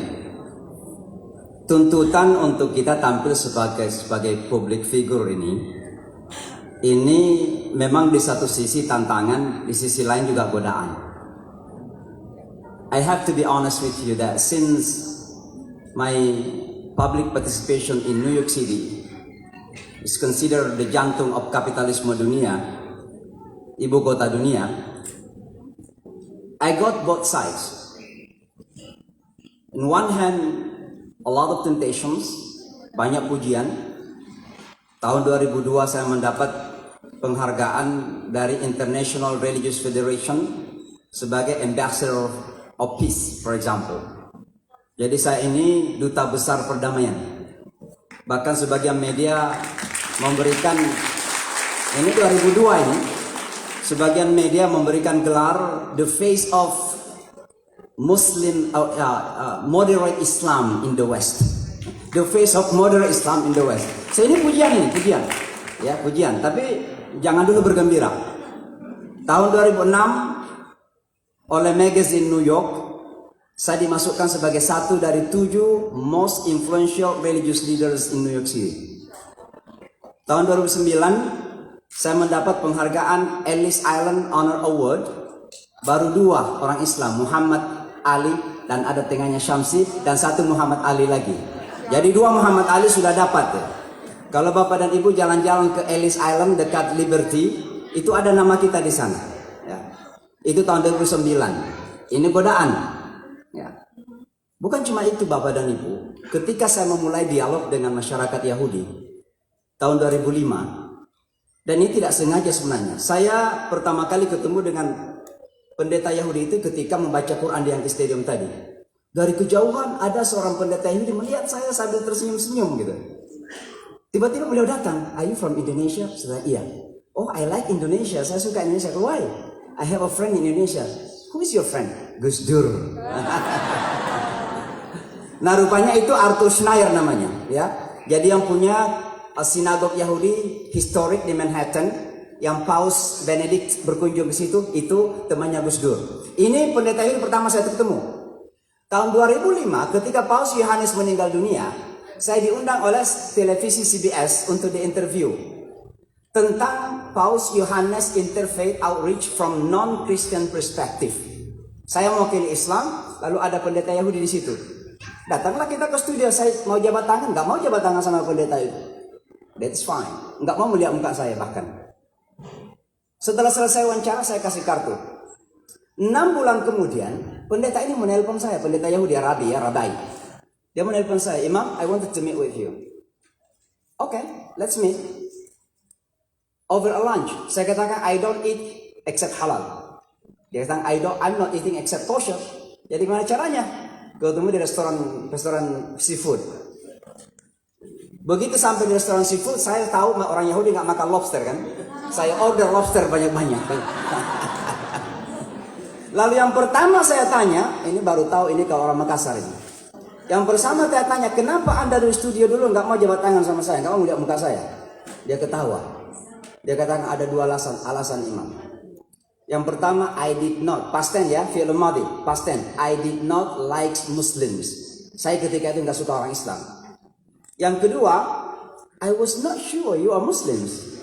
[SPEAKER 3] tuntutan untuk kita tampil sebagai public figure ini memang di satu sisi tantangan, di sisi lain juga godaan. I have to be honest with you that since my public participation in New York City is considered the jantung of kapitalisme dunia, ibu kota dunia, I got both sides. On one hand, a lot of temptations, banyak pujian. Tahun 2002 saya mendapat penghargaan dari International Religious Federation sebagai Ambassador of Peace, for example. Jadi saya ini duta besar perdamaian. Bahkan sebagian media memberikan, ini 2002 ini, sebagian media memberikan gelar the face of Muslim moderate Islam in the West. The face of moderate Islam in the West. So ini pujian, ya pujian. Tapi jangan dulu bergembira. Tahun 2006 oleh magazine New York, saya dimasukkan sebagai satu dari 7 most influential religious leaders in New York City. Tahun 2009 saya mendapat penghargaan Ellis Island Honor Award. Baru 2 orang Islam, Muhammad Ali dan ada tengahnya Syamsi, dan 1 Muhammad Ali lagi. Jadi 2 Muhammad Ali sudah dapat. Kalau Bapak dan Ibu jalan-jalan ke Ellis Island dekat Liberty, itu ada nama kita di sana. Ya. Itu tahun 2009. Ini godaan. Ya. Bukan cuma itu Bapak dan Ibu. Ketika saya memulai dialog dengan masyarakat Yahudi tahun 2005, dan ini tidak sengaja sebenarnya. Saya pertama kali ketemu dengan pendeta Yahudi itu ketika membaca Quran di Yankee Stadium tadi. Dari kejauhan ada seorang pendeta Yahudi melihat saya sambil tersenyum-senyum gitu. Tiba-tiba beliau datang, "Are you from Indonesia?" Saya, "Iya." "Oh, I like Indonesia. Saya suka Indonesia." "Why?" "I have a friend in Indonesia." "Who is your friend?" "Gus Dur." Nah, rupanya itu Arthur Schneier namanya, ya. Jadi yang punya sinagog Yahudi historik di Manhattan, yang Paus Benedict berkunjung ke situ, itu temannya Gus Dur. Ini pendeta Yahudi pertama saya ketemu. Tahun 2005 ketika Paus Yohanes meninggal dunia, saya diundang oleh televisi CBS untuk diinterview tentang Paus Yohanes Interfaith Outreach from Non-Christian Perspective. Saya mewakili Islam, lalu ada pendeta Yahudi di situ. Datanglah kita ke studio, saya mau jabat tangan, nggak mau jabat tangan sama pendeta itu. That's fine. Nggak mau melihat muka saya bahkan. Setelah selesai wawancara, saya kasih kartu. 6 bulan kemudian, pendeta ini menelpon saya, pendeta Yahudi, Rabai. Dia menelpon saya, "Imam, I wanted to meet with you." "Okay, let's meet." Over a lunch, saya katakan, "I don't eat except halal." Dia katakan, I'm not eating except kosher." Jadi gimana caranya? Ketemu di restoran seafood. Begitu sampai di restoran seafood, saya tahu orang Yahudi nggak makan lobster kan. Saya order lobster banyak-banyak. Lalu yang pertama saya tanya, ini baru tahu ini kalau orang Makassar ini. Yang pertama saya tanya, "Kenapa Anda dari studio dulu nggak mau jabat tangan sama saya, nggak mau lihat muka saya?" Dia ketawa. Dia katakan ada 2 alasan Imam. Yang pertama, I did not, past tense ya, fi'il madhi, past tense. I did not like Muslims. Saya ketika itu nggak suka orang Islam. Yang kedua, I was not sure you are Muslims.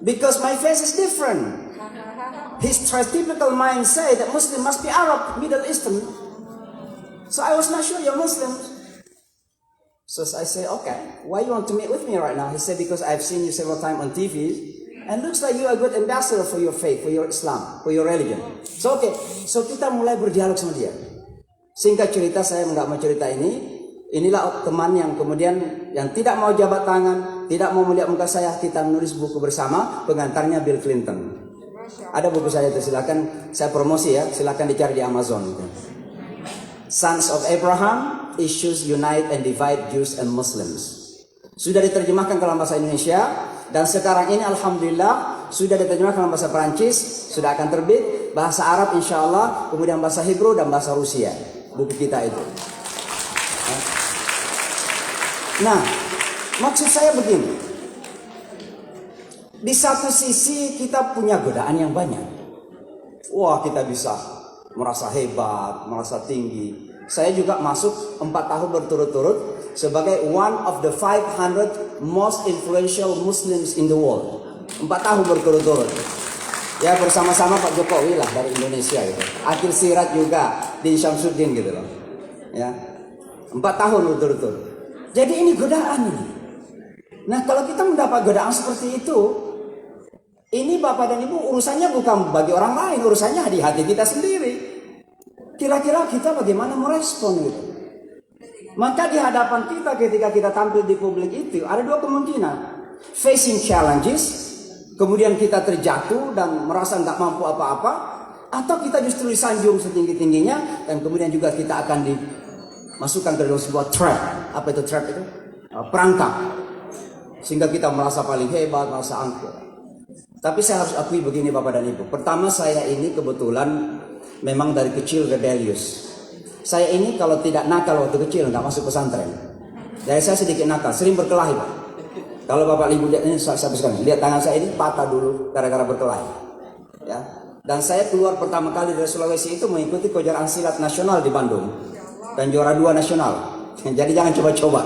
[SPEAKER 3] Because my face is different. His stereotypical mind say that Muslim must be Arab, Middle Eastern. So I was not sure you're Muslims. So I say, "Okay, why you want to meet with me right now?" He said, "Because I've seen you several times on TV, and looks like you are a good ambassador for your faith, for your Islam, for your religion." So okay, so kita mulai berdialog sama dia. Singkat cerita, saya nggak mau cerita ini. Inilah teman yang kemudian yang tidak mau jabat tangan, tidak mau melihat muka saya. Kita menulis buku bersama, pengantarnya Bill Clinton. Ada buku saya itu, silakan saya promosi ya, silakan dicari di Amazon. Sons of Abraham, Issues Unite and Divide Jews and Muslims. Sudah diterjemahkan ke dalam bahasa Indonesia, dan sekarang ini alhamdulillah sudah diterjemahkan ke dalam bahasa Perancis, sudah akan terbit, bahasa Arab insya Allah, kemudian bahasa Hebrew dan bahasa Rusia. Buku kita itu. Nah, maksud saya begini. Di satu sisi kita punya godaan yang banyak. Wah, kita bisa merasa hebat, merasa tinggi. Saya juga masuk 4 tahun berturut-turut sebagai one of the 500 most influential Muslims in the world. 4 tahun berturut-turut. Ya, bersama-sama Pak Jokowi lah dari Indonesia gitu. Akhil Sirat juga, Din Syamsuddin gitu loh. Ya. 4 tahun berturut-turut. Jadi ini godaan ini. Nah, kalau kita mendapat godaan seperti itu, ini Bapak dan Ibu urusannya bukan bagi orang lain, urusannya di hati kita sendiri. Kira-kira kita bagaimana merespon gitu. Maka di hadapan kita ketika kita tampil di publik itu ada 2 kemungkinan. facing challenges, kemudian kita terjatuh dan merasa nggak mampu apa-apa, atau kita justru disanjung setinggi-tingginya dan kemudian juga kita akan dimasukkan ke dalam sebuah trap. Apa itu trap itu? Perangkap. Sehingga kita merasa paling hebat, merasa angkuh. Tapi saya harus akui begini Bapak dan Ibu. Pertama, saya ini kebetulan memang dari kecil rebellious. Saya ini kalau tidak nakal waktu kecil nggak masuk pesantren. Dari saya sedikit nakal, sering berkelahi Pak. Kalau Bapak Ibu lihat ini sampai sekarang, lihat tangan saya ini patah dulu gara-gara berkelahi. Ya. Dan saya keluar pertama kali dari Sulawesi itu mengikuti kejuaraan silat nasional di Bandung dan juara 2 nasional. Jadi jangan coba-coba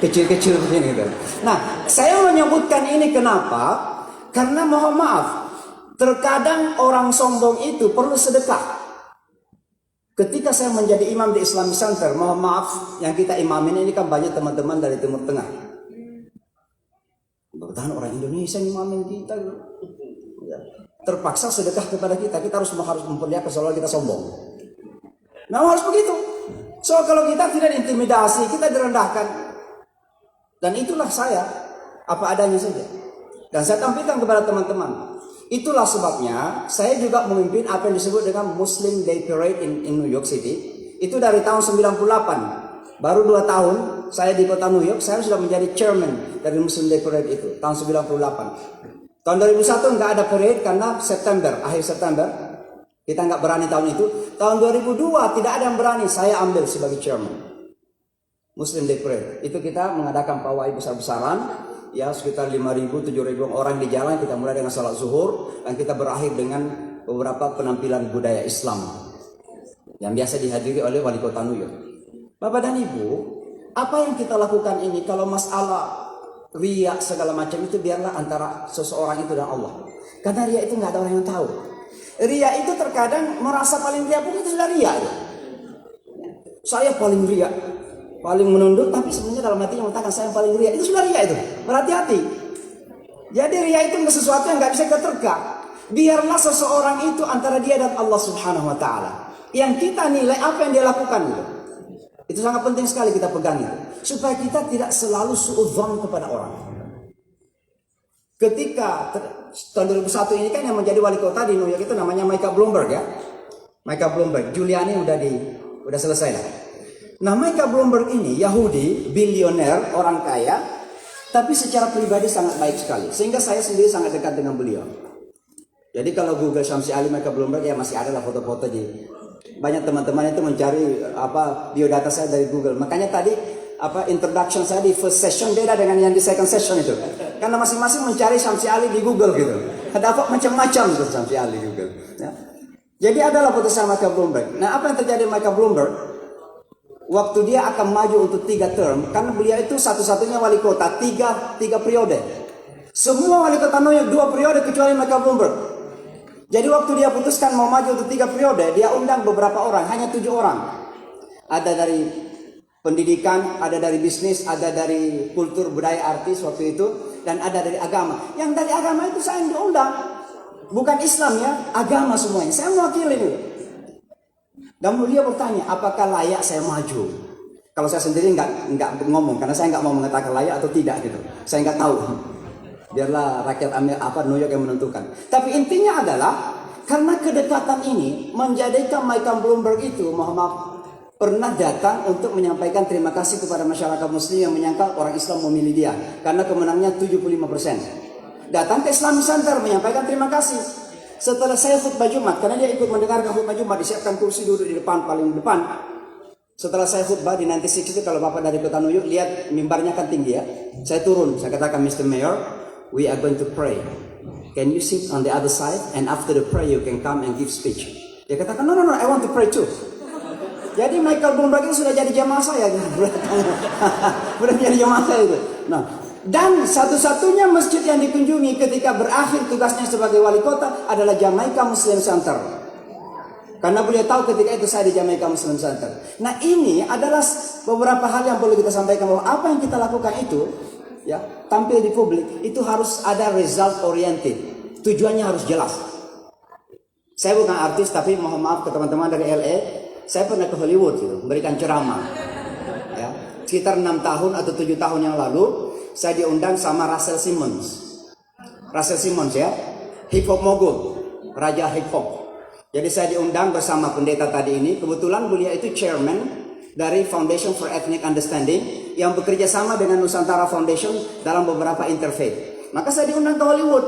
[SPEAKER 3] kecil-kecil begini gitu. Nah, saya menyebutkan ini kenapa? Karena mohon maaf, terkadang orang sombong itu perlu sedekah. Ketika saya menjadi imam di Islamic Center, mohon maaf, yang kita imamin ini kan banyak teman-teman dari Timur Tengah. Kebetulan orang Indonesia imamin kita, ya. Terpaksa sedekah kepada kita harus memperlihatkan seolah kita sombong. Memang harus begitu. So kalau kita tidak intimidasi, kita direndahkan. Dan itulah saya, apa adanya saja. Dan saya tampilkan kepada teman-teman. Itulah sebabnya saya juga memimpin apa yang disebut dengan Muslim Day Parade in New York City. Itu dari tahun 98. Baru 2 tahun saya di kota New York, saya sudah menjadi chairman dari Muslim Day Parade itu, tahun 98. Tahun 2001 nggak ada parade karena akhir September. Kita nggak berani tahun itu. Tahun 2002 tidak ada yang berani, saya ambil sebagai chairman. Muslim Day Parade. Itu kita mengadakan pawai besar-besaran. Ya sekitar 5.000-7.000 orang di jalan. Kita mulai dengan salat zuhur. Dan kita berakhir dengan beberapa penampilan budaya Islam. Yang biasa dihadiri oleh wali kota New York. Bapak dan Ibu, apa yang kita lakukan ini kalau masalah riya segala macam itu biarlah antara seseorang itu dan Allah. Karena riya itu nggak ada orang yang tahu. Riya itu terkadang merasa paling riya pun itu sudah riya. Ya. Saya paling riya, paling menunduk, tapi sebenarnya dalam hatinya mengatakan saya paling riya. Itu sudah riya itu. Berhati-hati. Jadi riya itu sesuatu yang nggak bisa keterka. Biarlah seseorang itu antara dia dan Allah Subhanahu Wa Taala. Yang kita nilai apa yang dia lakukan gitu. Itu sangat penting sekali kita pegang itu. Supaya kita tidak selalu suudzon kepada orang. Ketika tahun 2001 ini kan yang menjadi wali kota di New York itu namanya Michael Bloomberg ya. Michael Bloomberg, Giuliani udah selesai lah. Nah Michael Bloomberg ini Yahudi, bilioner, orang kaya. Tapi secara pribadi sangat baik sekali. Sehingga saya sendiri sangat dekat dengan beliau. Jadi kalau Google Syamsi Ali Michael Bloomberg ya masih ada lah foto-foto di... Banyak teman-teman itu mencari biodata saya dari Google. Makanya tadi introduction saya di first session beda dengan yang di second session itu. Karena masing-masing mencari Syamsi Ali di Google gitu. Dapat macam-macam itu Syamsi Ali di Google. Ya. Jadi adalah foto saya Michael Bloomberg. Nah apa yang terjadi Michael Bloomberg? Waktu dia akan maju untuk 3 term. Karena beliau itu satu-satunya wali kota 3 periode. Semua wali kota New York 2 periode kecuali Michael Bloomberg. Jadi waktu dia putuskan mau maju untuk 3 periode, dia undang beberapa orang, hanya 7 orang. Ada dari pendidikan, ada dari bisnis, ada dari kultur budaya artis waktu itu, dan ada dari agama. Yang dari agama itu saya yang diundang. Bukan Islam ya, agama semuanya. Saya mewakili itu. Dan beliau bertanya, apakah layak saya maju? Kalau saya sendiri nggak ngomong, karena saya nggak mau mengatakan layak atau tidak gitu. Saya nggak tahu. Biarlah rakyat New York yang menentukan. Tapi intinya adalah karena kedekatan ini menjadikan Michael Bloomberg itu pernah datang untuk menyampaikan terima kasih kepada masyarakat muslim yang menyangka orang Islam memilih dia. Karena kemenangnya 75%. Datang ke Islamic Center menyampaikan terima kasih. Setelah saya khutbah Jumat, karena dia ikut mendengarkan khutbah Jumat, disiapkan kursi duduk di depan, paling depan. Setelah saya khutbah di 96 itu, kalau Bapak dari kota New York, lihat mimbarnya kan tinggi ya. Saya turun, saya katakan Mr. Mayor, we are going to pray. Can you sit on the other side? And after the prayer you can come and give speech. Dia katakan, no, I want to pray too. Jadi Michael Bloomberg itu sudah jadi jamaah saya. Sudah jadi jamaah saya itu. Nah, dan satu-satunya masjid yang dikunjungi ketika berakhir tugasnya sebagai wali kota adalah Jamaica Muslim Center. Karena beliau tahu ketika itu saya di Jamaica Muslim Center. Nah ini adalah beberapa hal yang perlu kita sampaikan bahwa apa yang kita lakukan itu, ya, tampil di publik itu harus ada result oriented. Tujuannya harus jelas. Saya bukan artis tapi mohon maaf ke teman-teman dari LA, saya pernah ke Hollywood gitu, memberikan ceramah. Ya, sekitar 6 tahun atau 7 tahun yang lalu, saya diundang sama Russell Simmons. Russell Simmons ya, hip hop mogul, raja hip hop. Jadi saya diundang bersama pendeta tadi ini. Kebetulan beliau itu chairman dari Foundation for Ethnic Understanding yang bekerja sama dengan Nusantara Foundation dalam beberapa interfaith. Maka saya diundang ke Hollywood.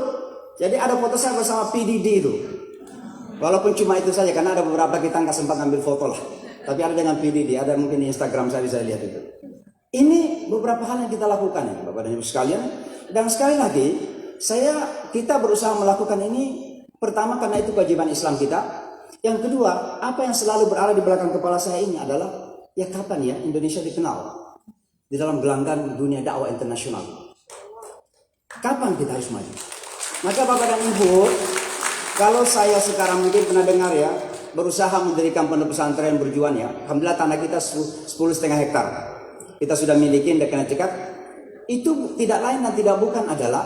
[SPEAKER 3] Jadi ada foto saya bersama PDD itu. Walaupun cuma itu saja, karena ada beberapa kita nggak sempat ambil foto lah. Tapi ada dengan PDD, ada mungkin di Instagram saya bisa lihat itu. Ini beberapa hal yang kita lakukan ya Bapak dan Ibu sekalian. Dan sekali lagi, kita berusaha melakukan ini pertama karena itu kewajiban Islam kita. Yang kedua, apa yang selalu berada di belakang kepala saya ini adalah ya kapan ya Indonesia dikenal di dalam gelanggang dunia dakwah internasional. Kapan kita harus maju? Maka Bapak dan Ibu, kalau saya sekarang mungkin pernah dengar ya, berusaha mendirikan pondok pesantren berjuang ya. Alhamdulillah tanah kita 10,5 hektar. Kita sudah miliki di Connecticut. Itu tidak lain dan tidak bukan adalah,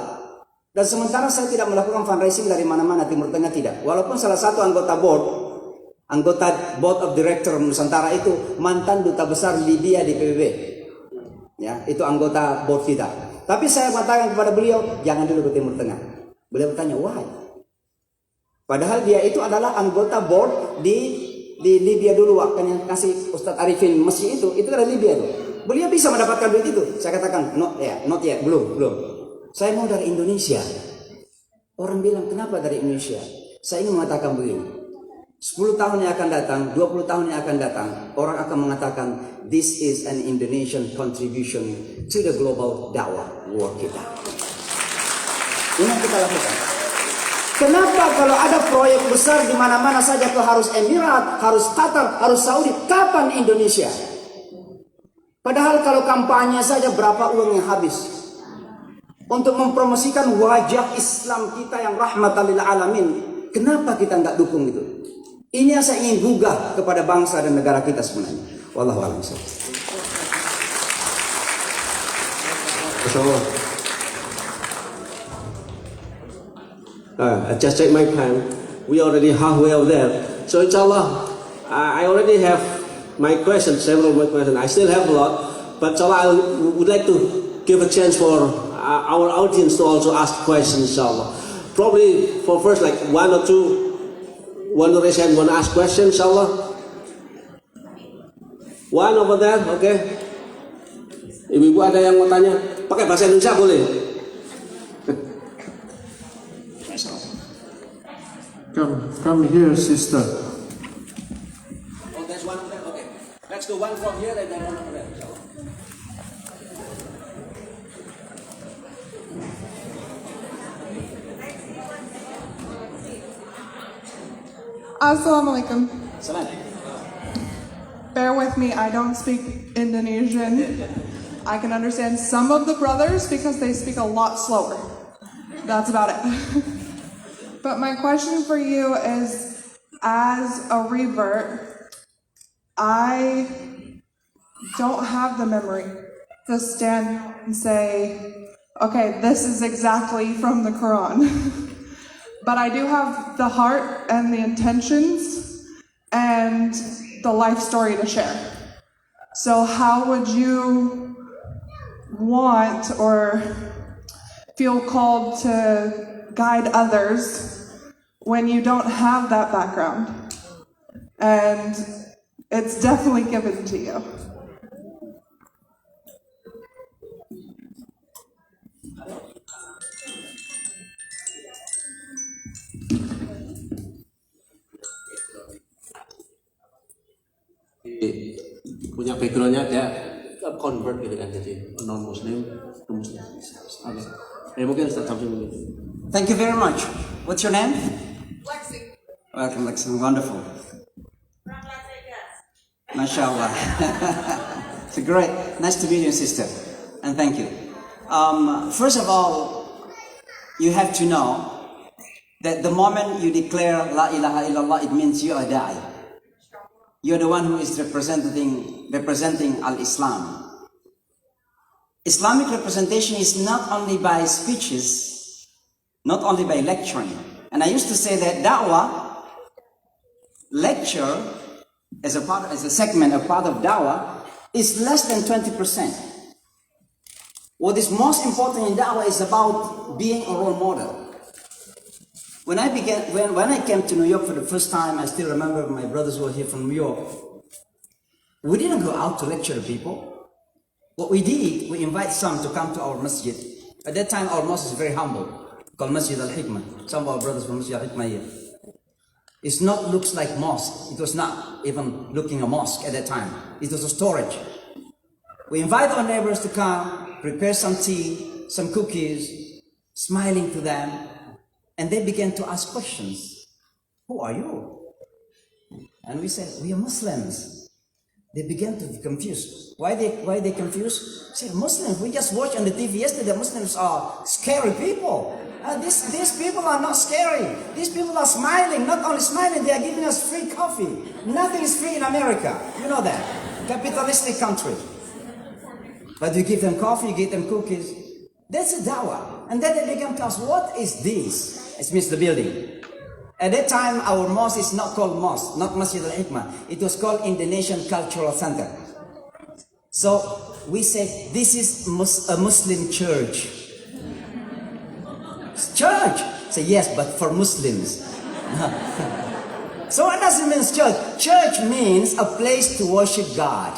[SPEAKER 3] dan sementara saya tidak melakukan fundraising dari mana-mana Timur Tengah tidak. Walaupun salah satu anggota board of director Nusantara itu mantan duta besar Libya di PBB. Ya, itu anggota board kita. Tapi saya mengatakan kepada beliau, jangan dulu ke Timur Tengah. Beliau bertanya, why? Padahal dia itu adalah anggota board di Libya dulu, waktu yang kasih Ustadz Arifin masjid itu adalah Libya itu. Beliau bisa mendapatkan duit itu. Saya katakan, not yet, belum. Saya mau dari Indonesia. Orang bilang, kenapa dari Indonesia? Saya ingin mengatakan begini, 10 tahun yang akan datang, 20 tahun yang akan datang, orang akan mengatakan, this is an Indonesian contribution to the global dakwah war kita. Ini yang kita lakukan. Kenapa kalau ada proyek besar di mana-mana saja harus Emirat, harus Qatar, harus Saudi, kapan Indonesia? Padahal kalau kampanye saja berapa uang yang habis untuk mempromosikan wajah Islam kita yang rahmatan lil alamin. Kenapa kita nggak dukung itu? Ini yang saya ingin gugah kepada bangsa dan negara kita sebenarnya. Wallahu a'lam.
[SPEAKER 2] I just check my time. We already halfway of there. So inshallah, I already have my questions, several of my questions. I still have a lot, but inshallah I would like to give a chance for our audience to also ask questions, inshallah. Probably for first like one or two, one to raise hand, one to ask questions, inshallah. One over there, okay. Ibu-ibu ada yang mau tanya? Pakai bahasa Indonesia boleh?
[SPEAKER 4] Come here, sister.
[SPEAKER 2] Oh, there's one over there. Okay. Let's go one from here and then one over there.
[SPEAKER 5] Assalamualaikum.
[SPEAKER 3] Salam.
[SPEAKER 5] Bear with me, I don't speak Indonesian. I can understand some of the brothers because they speak a lot slower. That's about it. But my question for you is, as a revert, I don't have the memory to stand and say, okay, this is exactly from the Quran. But I do have the heart and the intentions and the life story to share. So how would you want or feel called to guide others when you don't have that background? And it's definitely given to you.
[SPEAKER 2] Punya backgroundnya dia convert gitu kan, jadi non Muslim ke Muslim. Oke. Mungkin Ustaz Samsul mungkin.
[SPEAKER 3] Thank you very much. What's your name?
[SPEAKER 5] Lexi.
[SPEAKER 3] Welcome, Lexi. Wonderful. MashaAllah. It's great. Nice to meet you, sister. And thank you. First of all, you have to know that the moment you declare La ilaha illallah, it means you are da'i. You're the one who is representing Al-Islam. Islamic representation is not only by speeches, not only by lecturing. And I used to say that da'wah, lecture, as a segment, a part of da'wah, is less than 20%. What is most important in da'wah is about being a role model. When I came to New York for the first time, I still remember my brothers were here from New York. We didn't go out to lecture people. What we did, we invite some to come to our masjid. At that time, our mosque is very humble, called Masjid Al-Hikmah. Some of our brothers from Masjid Al-Hikmah here. It looks like mosque. It was not even looking a mosque at that time. It was a storage. We invite our neighbors to come, prepare some tea, some cookies, smiling to them, and they began to ask questions. Who are you? And we said, we are Muslims. They began to be confused. Why they confused? Say, Muslims, we just watched on the TV yesterday, Muslims are scary people. These people are not scary. These people are smiling. Not only smiling, they are giving us free coffee. Nothing is free in America. You know that. Capitalistic country. But you give them coffee, you give them cookies. That's a dawah. And then they began to ask, what is this? It means the building. At that time, our mosque is not called mosque, not Masjid Al-Hikmah. It was called Indonesian Cultural Center. So we say, this is a Muslim church. Church! Say, yes, but for Muslims. So what does it mean, church? Church means a place to worship God.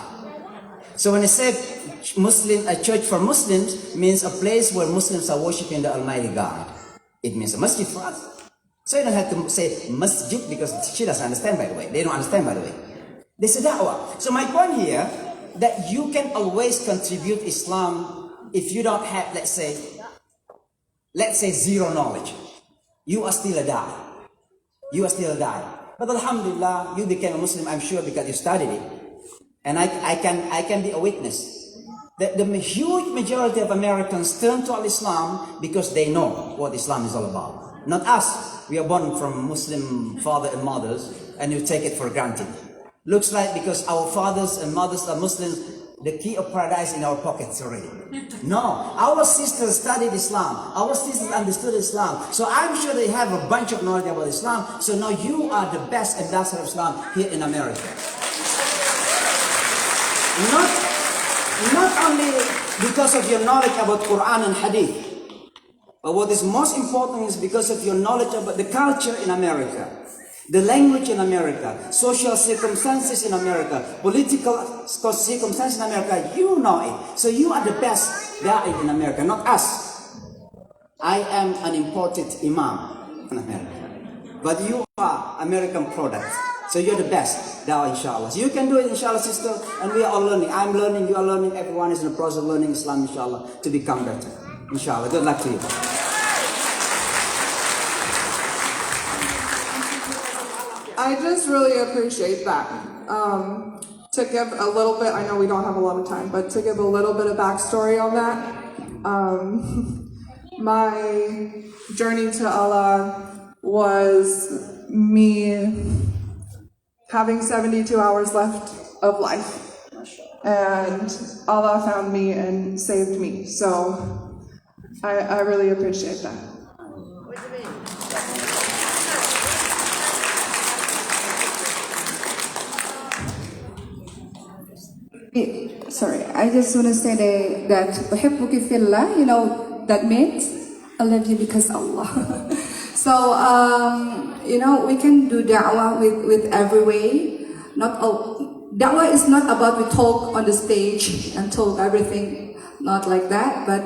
[SPEAKER 3] So when I say a church for Muslims, means a place where Muslims are worshiping the Almighty God. It means a masjid for us. So you don't have to say masjid because she doesn't understand, by the way. They don't understand, by the way. They say da'wah. So my point here, that you can always contribute Islam if you don't have, let's say zero knowledge. You are still a da'wah. You are still a da'wah. But alhamdulillah, you became a Muslim, I'm sure, because you studied it. And I can be a witness. The huge majority of Americans turn to Islam because they know what Islam is all about. Not us. We are born from Muslim father and mothers, and you take it for granted. Looks like because our fathers and mothers are Muslims, the key of paradise in our pockets already. No, our sisters studied Islam. Our sisters understood Islam. So I'm sure they have a bunch of knowledge about Islam. So now you are the best ambassador of Islam here in America. Not only because of your knowledge about Quran and Hadith, but what is most important is because of your knowledge about the culture in America, the language in America, social circumstances in America, political circumstances in America. You know it. So you are the best da'i in America, not us. I am an imported imam in America. But you are American product. So you're the best, da'wah, inshallah. So you can do it, inshallah, sister. And we are all learning. I'm learning, you are learning. Everyone is in the process of learning Islam, inshallah, to become better. Inshallah. Good luck to you.
[SPEAKER 5] I just really appreciate that. To give a little bit, I know we don't have a lot of time, but to give a little bit of backstory on that. My journey to Allah was me having 72 hours left of life. And Allah found me and saved me. So I really appreciate that.
[SPEAKER 1] Sorry, I just want to say that أحبك في الله, you know, that means I love you because Allah. So, you know, we can do da'wah with every way. Da'wah is not about we talk on the stage and talk everything, not like that, but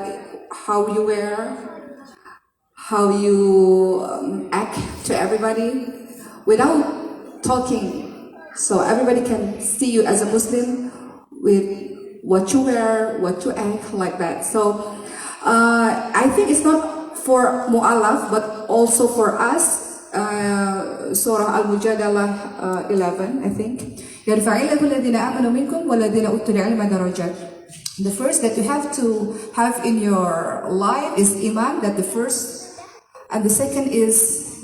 [SPEAKER 1] how you wear, how you act to everybody without talking. So everybody can see you as a Muslim with what you wear, what you act, like that. So I think it's not for mu'alaf, but also for us. Surah Al-Mujadalah 11, I think. The first that you have to have in your life is iman, that the first. And the second is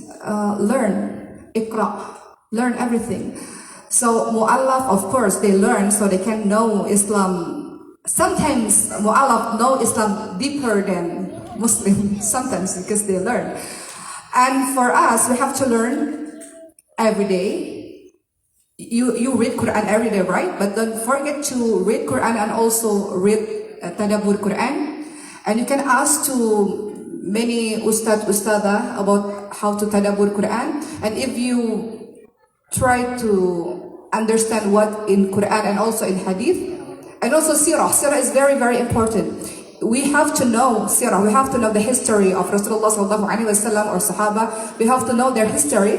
[SPEAKER 1] learn, iqra, learn everything. So mu'allaf, of course, they learn so they can know Islam. Sometimes mu'allaf know Islam deeper than Muslim, sometimes because they learn. And for us, we have to learn every day. You read Quran every day, right? But don't forget to read Quran and also read Tadabbur Quran. And you can ask to many ustadah about how to tadabbur Quran. And if you try to understand what in Quran and also in Hadith, and also Sirah. Sirah is very, very important. We have to know Sirah. We have to know the history of Rasulullah sallallahu alaihi wasallam or Sahaba. We have to know their history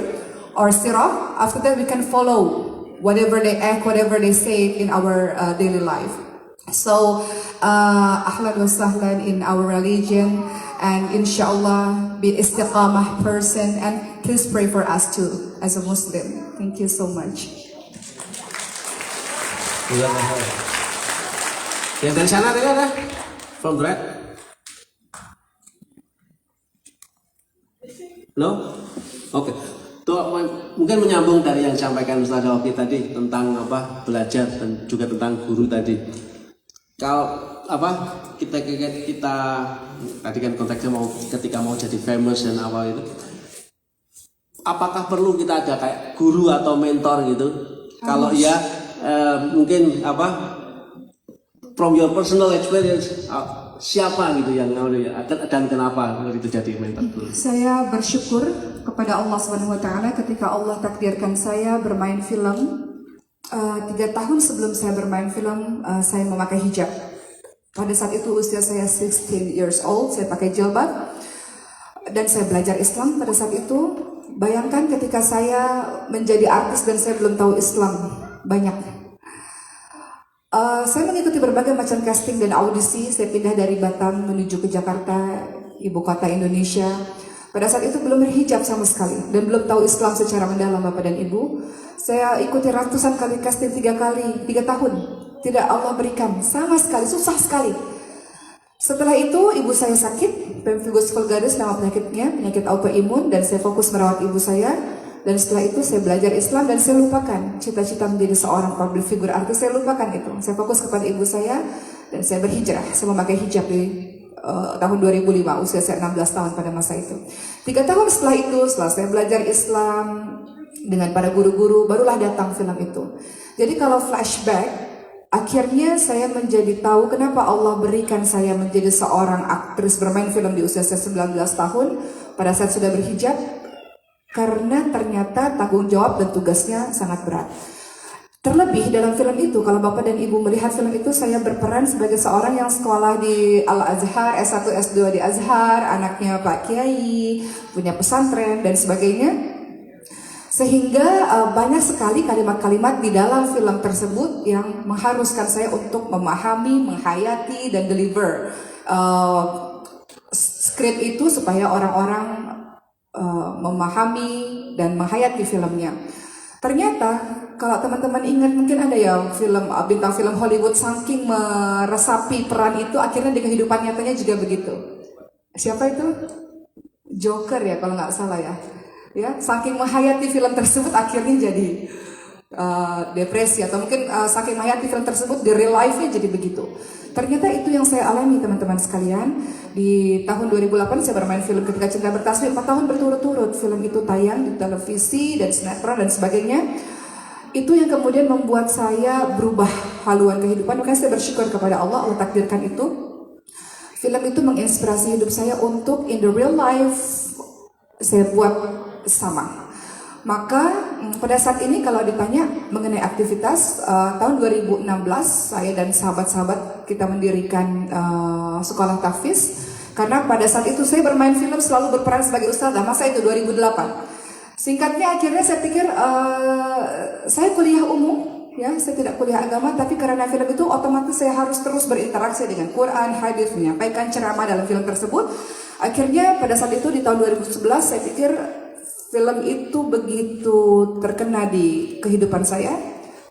[SPEAKER 1] or Sirah. After that, we can follow whatever they act, whatever they say in our daily life. So, ahlan wa sahlan in our religion, and inshallah be istiqamah person, and please pray for us too as a Muslim. Thank you so much.
[SPEAKER 2] Yang dari sana ada? From the right? No? Oke. Tuh, mungkin menyambung dari yang disampaikan Ustaz Oki tadi tentang belajar dan juga tentang guru tadi. Kalau kita tadi kan konteksnya ketika mau jadi famous dan itu, apakah perlu kita ada kayak guru atau mentor gitu? Kalau ya mungkin from your personal experience, siapa gitu yang dan kenapa itu jadi mentor guru?
[SPEAKER 1] Saya bersyukur kepada Allah Subhanahu wa taala ketika Allah takdirkan saya bermain film. 3 tahun sebelum saya bermain film, saya memakai hijab. Pada saat itu usia saya 16 years old, saya pakai jilbab dan saya belajar Islam pada saat itu. Bayangkan ketika saya menjadi artis dan saya belum tahu Islam banyak. Saya mengikuti berbagai macam casting dan audisi. Saya pindah dari Batam menuju ke Jakarta, ibu kota Indonesia. Pada saat itu belum berhijab sama sekali dan belum tahu Islam secara mendalam, Bapak dan Ibu. Saya ikuti ratusan kali casting 3 tahun. Tidak Allah berikan sama sekali, susah sekali. Setelah itu ibu saya sakit, pemphigus vulgaris nama penyakitnya, penyakit autoimun, dan saya fokus merawat ibu saya. Dan setelah itu saya belajar Islam dan saya lupakan cita-cita menjadi seorang public figure artis, saya lupakan itu. Saya fokus kepada ibu saya dan saya berhijrah. Saya memakai hijab di tahun 2005, usia saya 16 tahun pada masa itu. 3 tahun setelah itu, setelah saya belajar Islam dengan para guru-guru, barulah datang film itu. Jadi kalau flashback, akhirnya saya menjadi tahu kenapa Allah berikan saya menjadi seorang aktris bermain film di usia saya 19 tahun pada saat sudah berhijab. Karena ternyata tanggung jawab dan tugasnya sangat berat. Terlebih dalam film itu, kalau Bapak dan Ibu melihat film itu, saya berperan sebagai seorang yang sekolah di Al-Azhar, S1, S2 di Azhar, anaknya Pak Kiai, punya pesantren dan sebagainya. Sehingga banyak sekali kalimat-kalimat di dalam film tersebut yang mengharuskan saya untuk memahami, menghayati, dan deliver skrip itu supaya orang-orang memahami dan menghayati filmnya. Ternyata kalau teman-teman ingat, mungkin ada ya film bintang film Hollywood saking meresapi peran itu akhirnya di kehidupan nyatanya juga begitu. Siapa itu? Joker ya kalau nggak salah ya. Ya, saking menghayati film tersebut akhirnya jadi depresi, atau mungkin saking menghayati film tersebut di real life-nya jadi begitu. Ternyata itu yang saya alami, teman-teman sekalian. Di tahun 2008 saya bermain film Ketika Cinta Bertasbih, 4 tahun berturut-turut film itu tayang di televisi dan sinetron dan sebagainya. Itu yang kemudian membuat saya berubah haluan kehidupan. Makanya saya bersyukur kepada Allah, Allah takdirkan itu. Film itu menginspirasi hidup saya untuk in the real life saya buat sama. Maka pada saat ini kalau ditanya mengenai aktivitas, tahun 2016 saya dan sahabat-sahabat kita mendirikan sekolah tahfiz. Karena pada saat itu saya bermain film selalu berperan sebagai ustazah, masa itu 2008. Singkatnya akhirnya saya pikir saya kuliah umum, ya saya tidak kuliah agama, tapi karena film itu otomatis saya harus terus berinteraksi dengan Quran, hadis, menyampaikan ceramah dalam film tersebut. Akhirnya pada saat itu di tahun 2011 saya pikir film itu begitu terkena di kehidupan saya.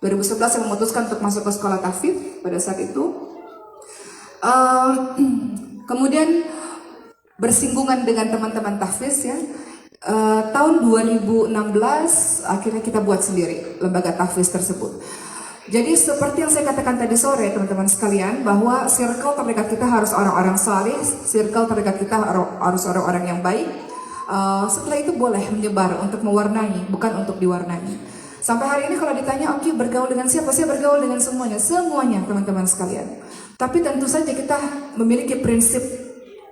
[SPEAKER 1] 2011 saya memutuskan untuk masuk ke sekolah tahfiz pada saat itu. Kemudian bersinggungan dengan teman-teman tahfiz ya. Tahun 2016 akhirnya kita buat sendiri lembaga tahfiz tersebut. Jadi seperti yang saya katakan tadi sore teman-teman sekalian, bahwa circle terdekat kita harus orang-orang saleh, circle terdekat kita harus orang-orang yang baik. Setelah itu boleh menyebar untuk mewarnai, bukan untuk diwarnai. Sampai hari ini kalau ditanya, oke, bergaul dengan siapa? Saya bergaul dengan semuanya teman-teman sekalian. Tapi tentu saja kita memiliki prinsip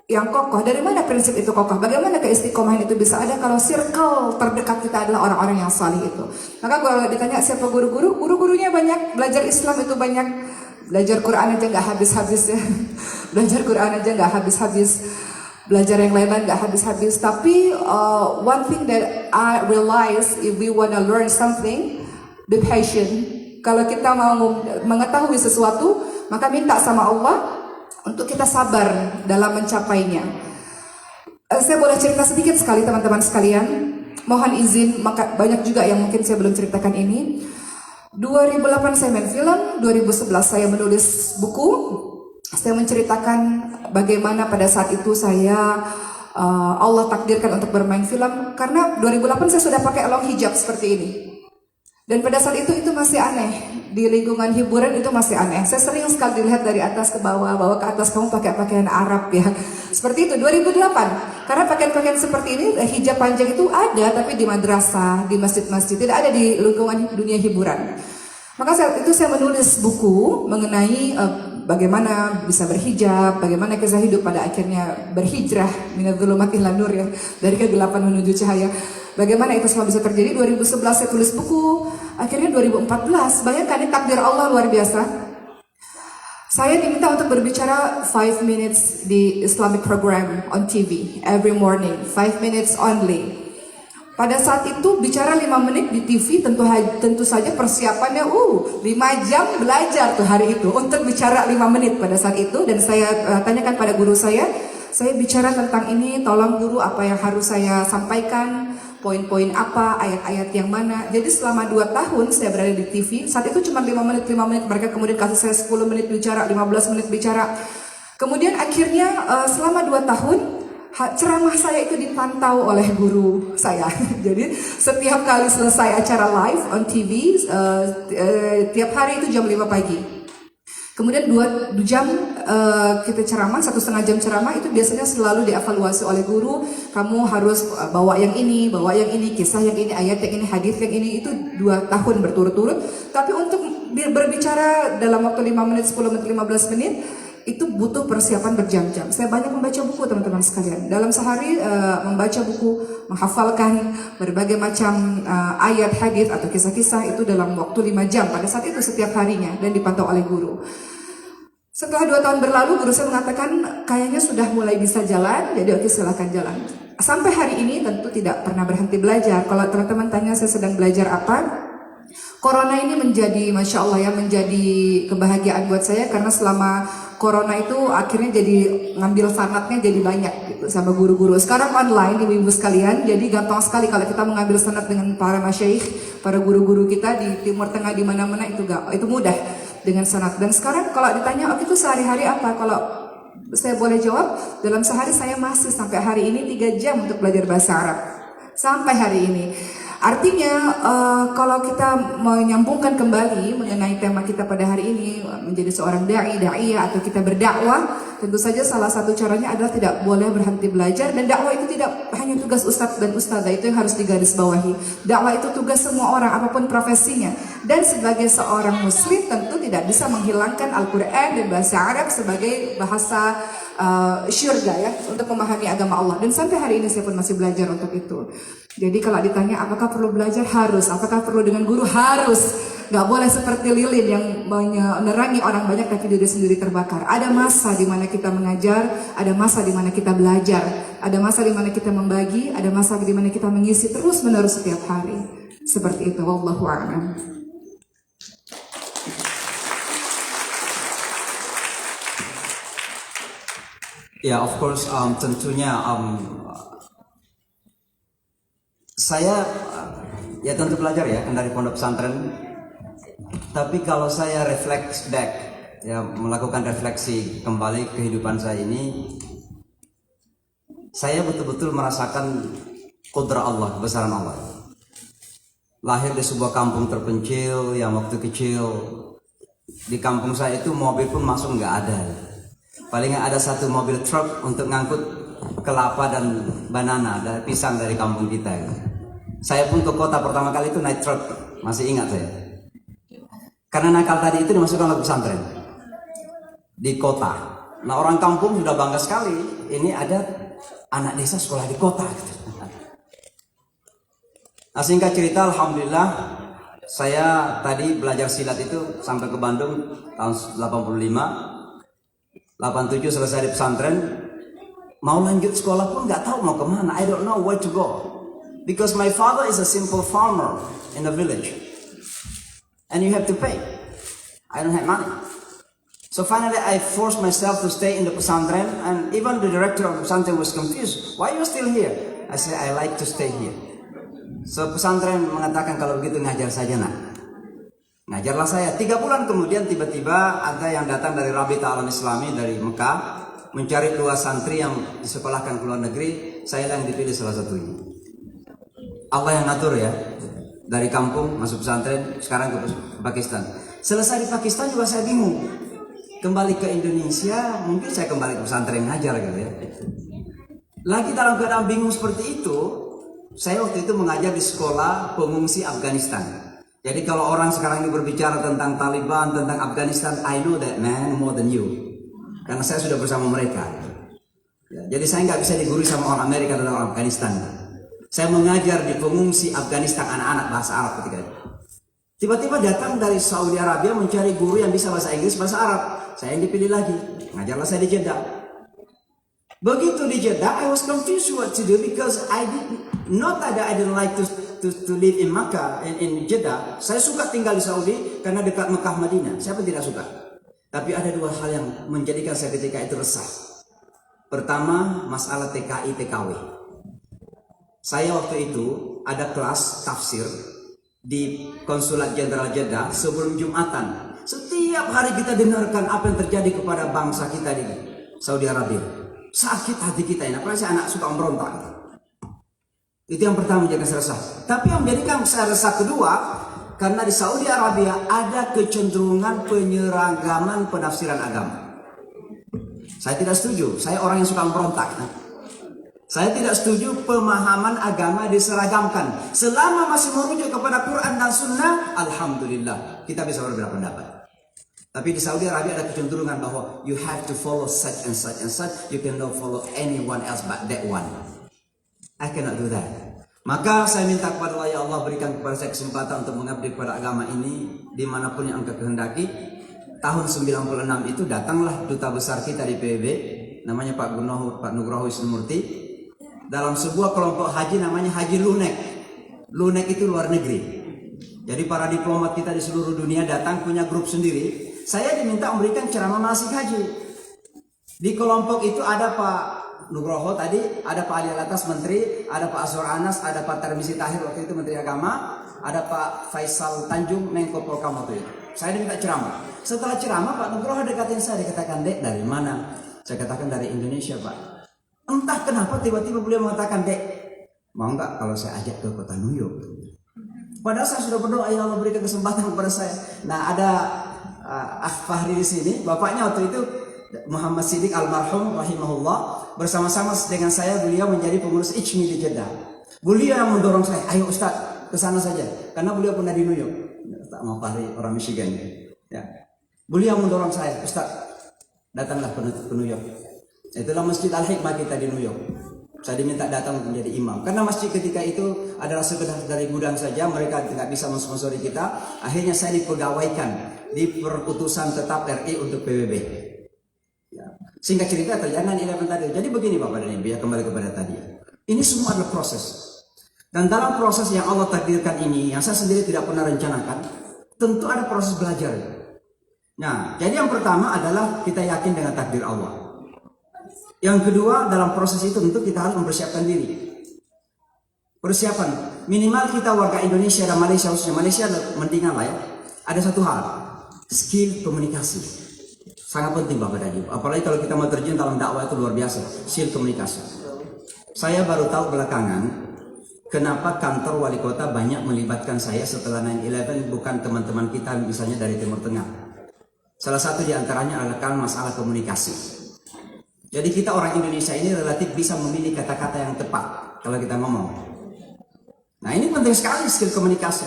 [SPEAKER 1] yang kokoh. Dari mana prinsip itu kokoh? Bagaimana keistiqomahan itu bisa ada kalau circle terdekat kita adalah orang-orang yang salih itu? Maka kalau ditanya siapa guru-guru, guru-gurunya banyak. Belajar Islam itu banyak. Belajar Quran aja nggak habis-habis ya. Belajar Quran aja nggak habis-habis. Belajar yang lain-lain nggak habis-habis. Tapi one thing that I realize, if we wanna learn something, be patient. Kalau kita mau mengetahui sesuatu, maka minta sama Allah untuk kita sabar dalam mencapainya. Saya boleh cerita sedikit sekali teman-teman sekalian. Mohon izin, maka banyak juga yang mungkin saya belum ceritakan ini. 2008 saya main film, 2011 saya menulis buku. Saya menceritakan bagaimana pada saat itu saya Allah takdirkan untuk bermain film. Karena 2008 saya sudah pakai long hijab seperti ini. Dan pada saat itu masih aneh. Di lingkungan hiburan itu masih aneh. Saya sering sekali dilihat dari atas ke bawah ke atas, kamu pakai pakaian Arab ya. Seperti itu 2008. Karena pakaian-pakaian seperti ini, hijab panjang itu ada tapi di madrasah, di masjid-masjid, tidak ada di lingkungan dunia hiburan. Maka saat itu saya menulis buku mengenai bagaimana bisa berhijab, bagaimana kisah hidup pada akhirnya berhijrah minadz-dzulumat ila nur ya, dari kegelapan menuju cahaya. Bagaimana itu semua bisa terjadi? 2011 saya tulis buku, akhirnya 2014, bayangkan ini takdir Allah luar biasa. Saya diminta untuk berbicara 5 minutes di Islamic program on TV every morning, 5 minutes only. Pada saat itu bicara 5 menit di TV tentu saja persiapannya 5 jam belajar tuh hari itu untuk bicara 5 menit pada saat itu. Dan saya tanyakan pada guru saya bicara tentang ini, tolong guru apa yang harus saya sampaikan, poin-poin apa, ayat-ayat yang mana. Jadi selama 2 tahun saya berada di TV. Saat itu cuma 5 menit, mereka kemudian kasih saya 10 menit bicara, 15 menit bicara. Kemudian akhirnya selama 2 tahun ceramah saya itu dipantau oleh guru saya. Jadi setiap kali selesai acara live on TV, tiap hari itu jam 5 pagi. Kemudian 2 jam kita ceramah, 1,5 jam ceramah itu biasanya selalu dievaluasi oleh guru. Kamu harus bawa yang ini, kisah yang ini, ayat yang ini, hadis yang ini. Itu 2 tahun berturut-turut. Tapi untuk berbicara dalam waktu 5 menit, 10 menit, 15 menit itu butuh persiapan berjam-jam. Saya banyak membaca buku teman-teman sekalian. Dalam sehari membaca buku, menghafalkan berbagai macam ayat hadis atau kisah-kisah itu dalam waktu 5 jam pada saat itu setiap harinya dan dipantau oleh guru. Setelah 2 tahun berlalu, guru saya mengatakan kayaknya sudah mulai bisa jalan, jadi oke silakan jalan. Sampai hari ini tentu tidak pernah berhenti belajar. Kalau teman-teman tanya saya sedang belajar apa? Corona ini menjadi, Masya Allah ya, menjadi kebahagiaan buat saya karena selama Corona itu akhirnya jadi ngambil sanatnya jadi banyak gitu sama guru-guru. Sekarang online ibu-ibu sekalian, jadi gampang sekali kalau kita mengambil sanat dengan para masyaikh, para guru-guru kita di Timur Tengah di mana-mana itu mudah dengan sanat. Dan sekarang kalau ditanya, itu sehari-hari apa? Kalau saya boleh jawab, dalam sehari saya masih sampai hari ini 3 jam untuk belajar bahasa Arab. Sampai hari ini. Artinya kalau kita menyambungkan kembali mengenai tema kita pada hari ini, menjadi seorang da'iyah atau kita berdakwah, tentu saja salah satu caranya adalah tidak boleh berhenti belajar. Dan dakwah itu tidak hanya tugas ustadz dan ustadzah, itu yang harus digarisbawahi. Dakwah itu tugas semua orang apapun profesinya. Dan sebagai seorang muslim tentu tidak bisa menghilangkan Al-Quran dan bahasa Arab sebagai bahasa syurga ya, untuk memahami agama Allah. Dan sampai hari ini saya pun masih belajar untuk itu. Jadi kalau ditanya apakah perlu belajar, harus. Apakah perlu dengan guru, harus. Gak boleh seperti lilin yang menerangi orang banyak tapi diri sendiri terbakar. Ada masa di mana kita mengajar, ada masa di mana kita belajar, ada masa di mana kita membagi, ada masa di mana kita mengisi terus menerus setiap hari. Seperti itu. Wallahu a'lam.
[SPEAKER 3] Ya, of course, tentunya saya ya tentu belajar ya kan dari pondok pesantren. Tapi kalau saya reflect back, ya melakukan refleksi kembali kehidupan saya ini, saya betul-betul merasakan kudrah Allah, kebesaran Allah. Lahir di sebuah kampung terpencil yang waktu kecil di kampung saya itu mobil pun masuk nggak ada. Paling nggak ada 1 mobil truk untuk ngangkut kelapa dan banana dan pisang dari kampung kita. Saya pun ke kota pertama kali itu naik truk, masih ingat saya. Karena nakal tadi itu dimasukkan ke pesantren di kota. Nah orang kampung sudah bangga sekali, ini ada anak desa sekolah di kota. Gitu. Nah singkat cerita, alhamdulillah saya tadi belajar silat itu sampai ke Bandung tahun 85, 87 selesai di pesantren. Mau lanjut sekolah pun nggak tahu mau kemana. I don't know where to go because my father is a simple farmer in the village, and you have to pay. I don't have money. So finally I forced myself to stay in the pesantren, and even the director of the pesantren was confused. Why are you still here? I said, I like to stay here. So pesantren mengatakan kalau begitu ngajar saja nak. Ngajarlah saya. 3 bulan kemudian tiba-tiba ada yang datang dari Rabita Alam Islami dari Mekah mencari 2 santri yang disekolahkan ke luar negeri. Saya yang dipilih salah satunya. Allah yang ngatur ya. Dari kampung masuk pesantren, sekarang ke Pakistan. Selesai di Pakistan juga saya bingung. Kembali ke Indonesia, mungkin saya kembali ke pesantren ngajar gitu ya. Lagi dalam keadaan bingung seperti itu, saya waktu itu mengajar di sekolah pengungsi Afghanistan. Jadi kalau orang sekarang ini berbicara tentang Taliban, tentang Afghanistan, I know that man more than you. Karena saya sudah bersama mereka. Ya, jadi saya nggak bisa digurui sama orang Amerika tentang orang Afghanistan. Saya mengajar di pengungsi Afghanistan anak-anak bahasa Arab ketika itu. Tiba-tiba datang dari Saudi Arabia mencari guru yang bisa bahasa Inggris, bahasa Arab. Saya yang dipilih lagi. Ngajarlah saya di Jeddah. Begitu di Jeddah, I was confused what to do because I didn't like to live in Makkah in Jeddah. Saya suka tinggal di Saudi karena dekat Mekah Madinah. Siapa tidak suka? Tapi ada 2 hal yang menjadikan saya ketika itu resah. Pertama, masalah TKI TKW. Saya waktu itu ada kelas tafsir di Konsulat Jenderal Jeddah sebelum Jumatan. Setiap hari kita dengarkan apa yang terjadi kepada bangsa kita di Saudi Arabia. Sakit hati kita ini. Apalagi saya anak suka memberontak. Itu yang pertama menjadi saya resah. Tapi yang menjadikan saya resah kedua, karena di Saudi Arabia ada kecenderungan penyeragaman penafsiran agama. Saya tidak setuju. Saya orang yang suka memberontak. Saya tidak setuju pemahaman agama diseragamkan. Selama masih merujuk kepada Quran dan Sunnah, alhamdulillah kita bisa berbeda pendapat. Tapi di Saudi Arabia ada kecenderungan bahwa you have to follow such and such and such. You cannot follow anyone else but that one. I cannot do that. Maka saya minta kepada Allah, ya Allah berikan kepada saya kesempatan untuk mengabdi kepada agama ini dimanapun yang Engkau kehendaki. Tahun 96 itu datanglah duta besar kita di PBB, namanya Pak Nugroho Wisnumurti. Dalam sebuah kelompok haji namanya Haji Lunek. Lunek itu luar negeri. Jadi para diplomat kita di seluruh dunia datang punya grup sendiri. Saya diminta memberikan ceramah manasik haji. Di kelompok itu ada Pak Nugroho tadi, ada Pak Ali Alatas Menteri, ada Pak Azwar Anas, ada Pak Tarmizi Tahir waktu itu Menteri Agama, ada Pak Faisal Tanjung Menko Polkam waktu itu. Saya diminta ceramah. Setelah ceramah Pak Nugroho dekatin saya, dikatakan, "Dek, dari mana?" Saya katakan dari Indonesia, Pak. Entah kenapa tiba-tiba beliau mengatakan, "Dek, mau nggak kalau saya ajak ke kota New York?" Padahal saya sudah berdoa, ya Allah berikan kesempatan kepada saya. Nah ada Fahri di sini, bapaknya waktu itu Muhammad Siddiq almarhum rahimahullah, bersama-sama dengan saya beliau menjadi pengurus ICMI di Jeddah. Beliau yang mendorong saya, "Ayo Ustaz ke sana saja," karena beliau pernah di New York. Tak mau Fahri orang Michigan. Ya. Beliau mendorong saya, "Ustaz, datanglah ke New York." Itulah Masjid Al-Hikmah kita di New York. Saya diminta datang untuk menjadi imam. Karena masjid ketika itu adalah sekedar dari gudang saja, mereka tidak bisa mensponsori kita. Akhirnya saya dipegawaikan di perutusan tetap RI untuk PBB. Ya. Singkat cerita terjadi 9/11 tadi. Jadi begini Bapak dan Ibu, ya kembali kepada tadi. Ini semua adalah proses. Dan dalam proses yang Allah takdirkan ini, yang saya sendiri tidak pernah rencanakan, tentu ada proses belajar. Nah, jadi yang pertama adalah kita yakin dengan takdir Allah. Yang kedua, dalam proses itu tentu kita harus mempersiapkan diri. Persiapan, minimal kita warga Indonesia dan Malaysia, khususnya Malaysia mendingan lah ya. Ada satu hal, skill komunikasi. Sangat penting Bapak dan Ibu. Apalagi kalau kita mau terjun dalam dakwah itu luar biasa, skill komunikasi. Saya baru tahu belakangan, kenapa kantor wali kota banyak melibatkan saya setelah 9/11, bukan teman-teman kita misalnya dari Timur Tengah. Salah satu di antaranya adalah masalah komunikasi. Jadi kita orang Indonesia ini relatif bisa memilih kata-kata yang tepat kalau kita ngomong. Nah ini penting sekali skill komunikasi.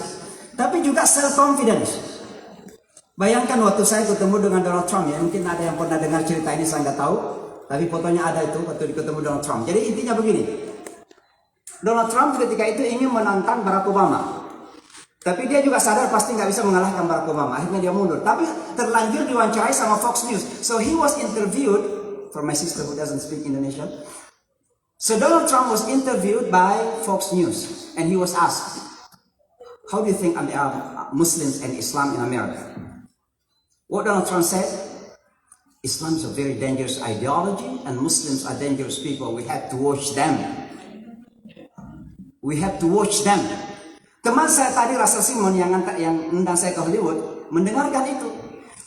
[SPEAKER 3] Tapi juga self confidence. Bayangkan waktu saya ketemu dengan Donald Trump, ya mungkin ada yang pernah dengar cerita ini, saya nggak tahu, tapi fotonya ada itu waktu ketemu Donald Trump. Jadi intinya begini, Donald Trump ketika itu ingin menantang Barack Obama, tapi dia juga sadar pasti nggak bisa mengalahkan Barack Obama. Akhirnya dia mundur, tapi terlanjur diwawancarai sama Fox News. So he was interviewed, for my sister who doesn't speak Indonesian. So Donald Trump was interviewed by Fox News, and he was asked, "How do you think Muslims and Islam in America?" What Donald Trump said, Islam is a very dangerous ideology and Muslims are dangerous people. We have to watch them. We have to watch them. Teman saya tadi, Russell Simon, yang undang saya ke Hollywood, mendengarkan itu.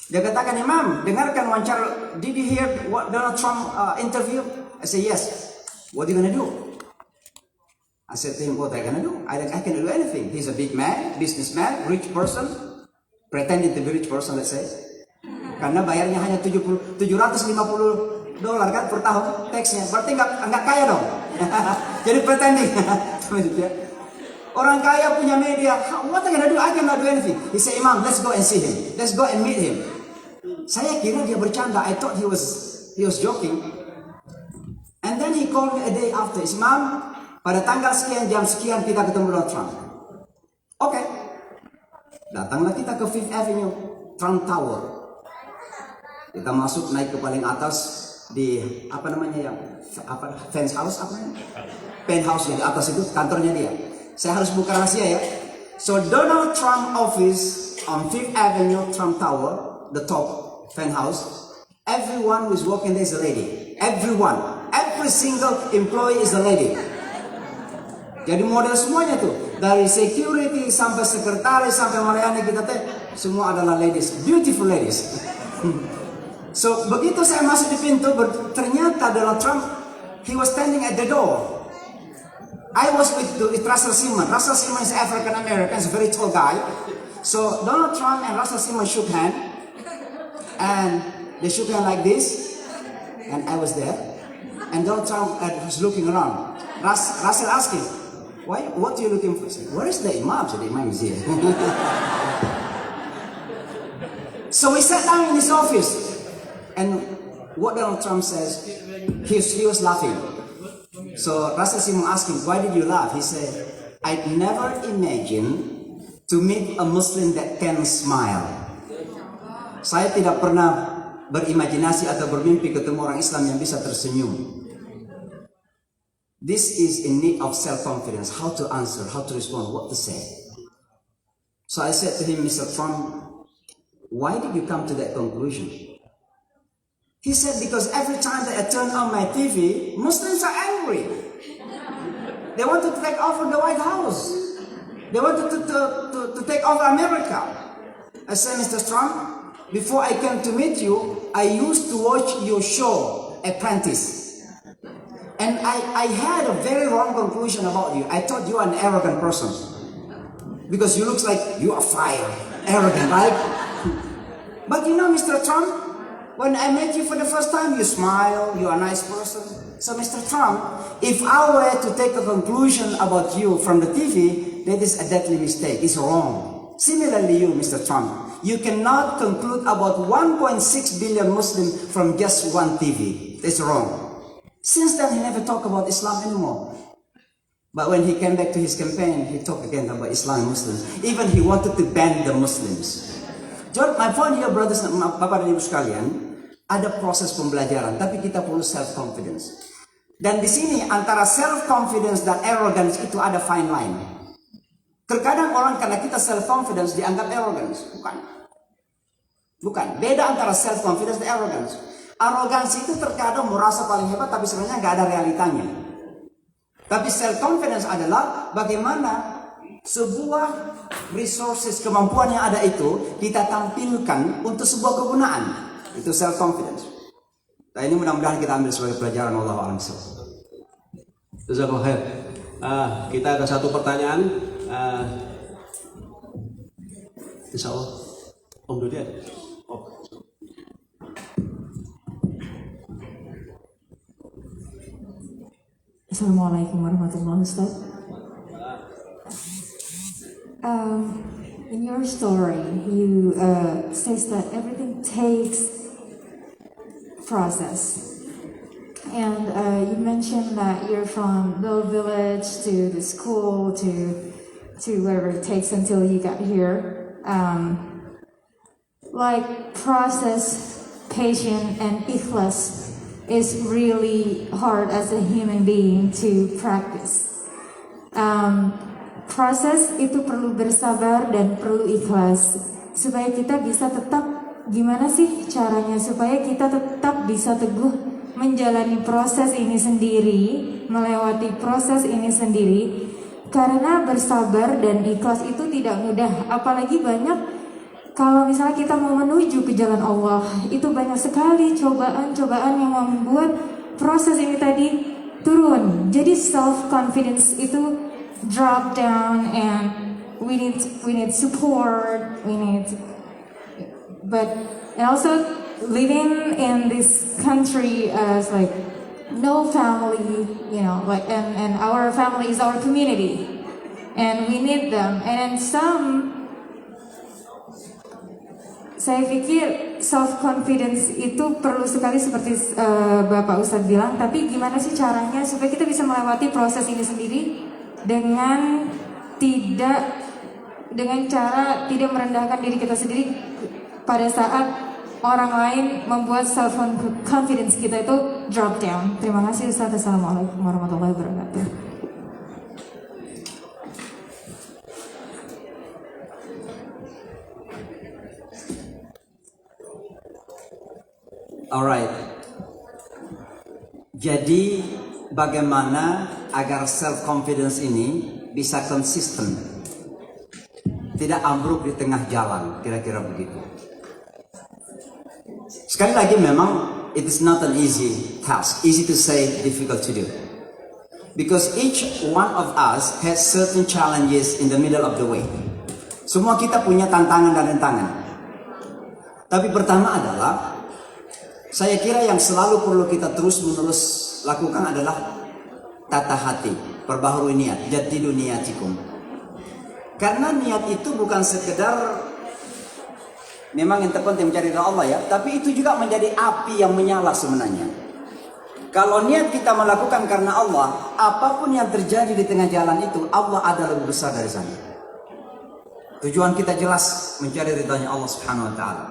[SPEAKER 3] Dia katakan, Imam, dengarkan wawancara. Did you hear what Donald Trump interview? I said, yes. What are you going to do? I said to him, what am I going to do? I can do anything. He's a big man, businessman, rich person, pretending to be rich person, let's say. Karena bayarnya hanya $750 kan per tahun taxnya, berarti nggak kaya dong. Jadi pretending. Orang kaya punya media. What am I gonna do? I cannot do anything. He said, Imam, let's go and see him. Let's go and meet him. Saya kira dia bercanda. I thought he was joking. And then he called me a day after. Imam, pada tanggal sekian jam sekian kita ketemu Donald Trump. Oke. Datanglah kita ke Fifth Avenue, Trump Tower. Kita masuk, naik ke paling atas di penthouse yang di atas itu kantornya dia. Saya harus buka rahasia ya. So Donald Trump office on Fifth Avenue, Trump Tower, the top penthouse. Everyone who is working there is a lady. Everyone, every single employee is a lady. Jadi model semuanya tuh, dari security sampai sekretaris sampai melayani kita teh, semua adalah ladies, beautiful ladies. So begitu saya masuk di pintu, ternyata Donald Trump, he was standing at the door. I was with Russell Simon. Russell Simon is African American, he's a very tall guy. So Donald Trump and Russell Simon shook hands, and they shook hands like this, and I was there. And Donald Trump was looking around. Russell asked him, what are you looking for? Said, where is the Imam? So the Imam is here. So we sat down in his office. And what Donald Trump says, he was laughing. So Russell Simon asked him, why did you laugh? He said, I'd never imagined to meet a Muslim that can smile. Saya tidak pernah berimajinasi atau bermimpi ketemu orang Islam yang bisa tersenyum. This is in need of self-confidence, how to answer, how to respond, what to say. So I said to him, Mr. Trump, why did you come to that conclusion? He said, because every time that I turn on my TV, Muslims are angry. They want to take over the White House. They want to take over America. I said, Mr. Trump, before I came to meet you, I used to watch your show, Apprentice. And I had a very wrong conclusion about you. I thought you are an arrogant person. Because you look like you are fire, arrogant, right? But you know, Mr. Trump, when I met you for the first time, you smile, you are a nice person. So Mr. Trump, if I were to take a conclusion about you from the TV, that is a deadly mistake, it's wrong. Similarly you, Mr. Trump, you cannot conclude about 1.6 billion Muslims from just one TV. It's wrong. Since then, he never talked about Islam anymore. But when he came back to his campaign, he talked again about Islam and Muslims. Even he wanted to ban the Muslims. John, my point here, brothers and Bapak dan Ibu sekalian, ada proses pembelajaran, tapi kita perlu self-confidence. Dan di sini antara self-confidence dan arrogance itu ada fine line. Terkadang orang karena kita self-confidence dianggap arrogance, bukan. Bukan, beda antara self-confidence dan arrogance. Arogansi itu terkadang merasa paling hebat, tapi sebenarnya nggak ada realitanya. Tapi self-confidence adalah bagaimana sebuah resources, kemampuan yang ada itu kita tampilkan untuk sebuah kegunaan. Itu self-confidence. Nah ini mudah-mudahan kita ambil sebagai pelajaran. Wallahu a'lam.
[SPEAKER 2] Jazakallahu khair. Kita ada satu pertanyaan. Insya Allah Om Dodi ada? Oh.
[SPEAKER 6] Assalamualaikum warahmatullahi wabarakatuh. in your story, you says that everything takes process. And you mentioned that you're from little village to the school to whatever it takes until you got here. Like process, patience, and ikhlas is really hard as a human being to practice. Proses itu perlu bersabar dan perlu ikhlas supaya kita bisa tetap, gimana sih caranya supaya kita tetap bisa teguh menjalani proses ini sendiri, melewati proses ini sendiri, karena bersabar dan ikhlas itu tidak mudah, apalagi banyak. Kalau misalnya kita mau menuju ke jalan Allah, itu banyak sekali cobaan-cobaan yang membuat proses ini tadi turun. Jadi self-confidence itu drop down, and we need support, and also living in this country as like no family, and our family is our community, and we need them, and saya pikir self-confidence itu perlu sekali seperti Bapak Ustadz bilang, tapi gimana sih caranya supaya kita bisa melewati proses ini sendiri dengan cara tidak merendahkan diri kita sendiri pada saat orang lain membuat self-confidence kita itu drop down. Terima kasih Ustadz. Assalamualaikum warahmatullahi wabarakatuh.
[SPEAKER 3] Alright. Jadi bagaimana agar self confidence ini bisa konsisten, tidak ambruk di tengah jalan, kira-kira begitu. Sekali lagi memang it is not an easy task, easy to say, difficult to do. Because each one of us has certain challenges in the middle of the way. Semua kita punya tantangan dan rintangan. Tapi pertama adalah, saya kira yang selalu perlu kita terus-menerus lakukan adalah tata hati, perbaharui niat, jadidu niyatikum. Karena niat itu bukan sekedar memang yang terpenting mencari ridha Allah ya, tapi itu juga menjadi api yang menyala sebenarnya. Kalau niat kita melakukan karena Allah, apapun yang terjadi di tengah jalan itu, Allah ada lebih besar dari sana. Tujuan kita jelas mencari ridhanya Allah Subhanahu wa taala.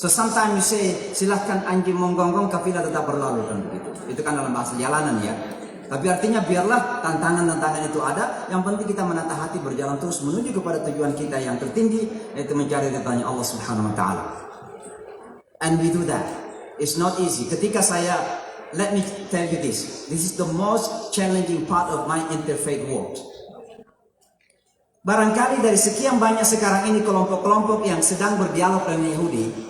[SPEAKER 3] So sometimes you say, silahkan anjing menggonggong, kafilah tetap berlalu, kan begitu. Itu kan dalam bahasa jalanan ya. Tapi artinya biarlah tantangan-tantangan itu ada. Yang penting kita menata hati berjalan terus menuju kepada tujuan kita yang tertinggi, yaitu mencari ridhanya Allah Subhanahu Wa Taala. And we do that. It's not easy. Ketika let me tell you this. This is the most challenging part of my interfaith work. Barangkali dari sekian banyak sekarang ini kelompok-kelompok yang sedang berdialog dengan Yahudi,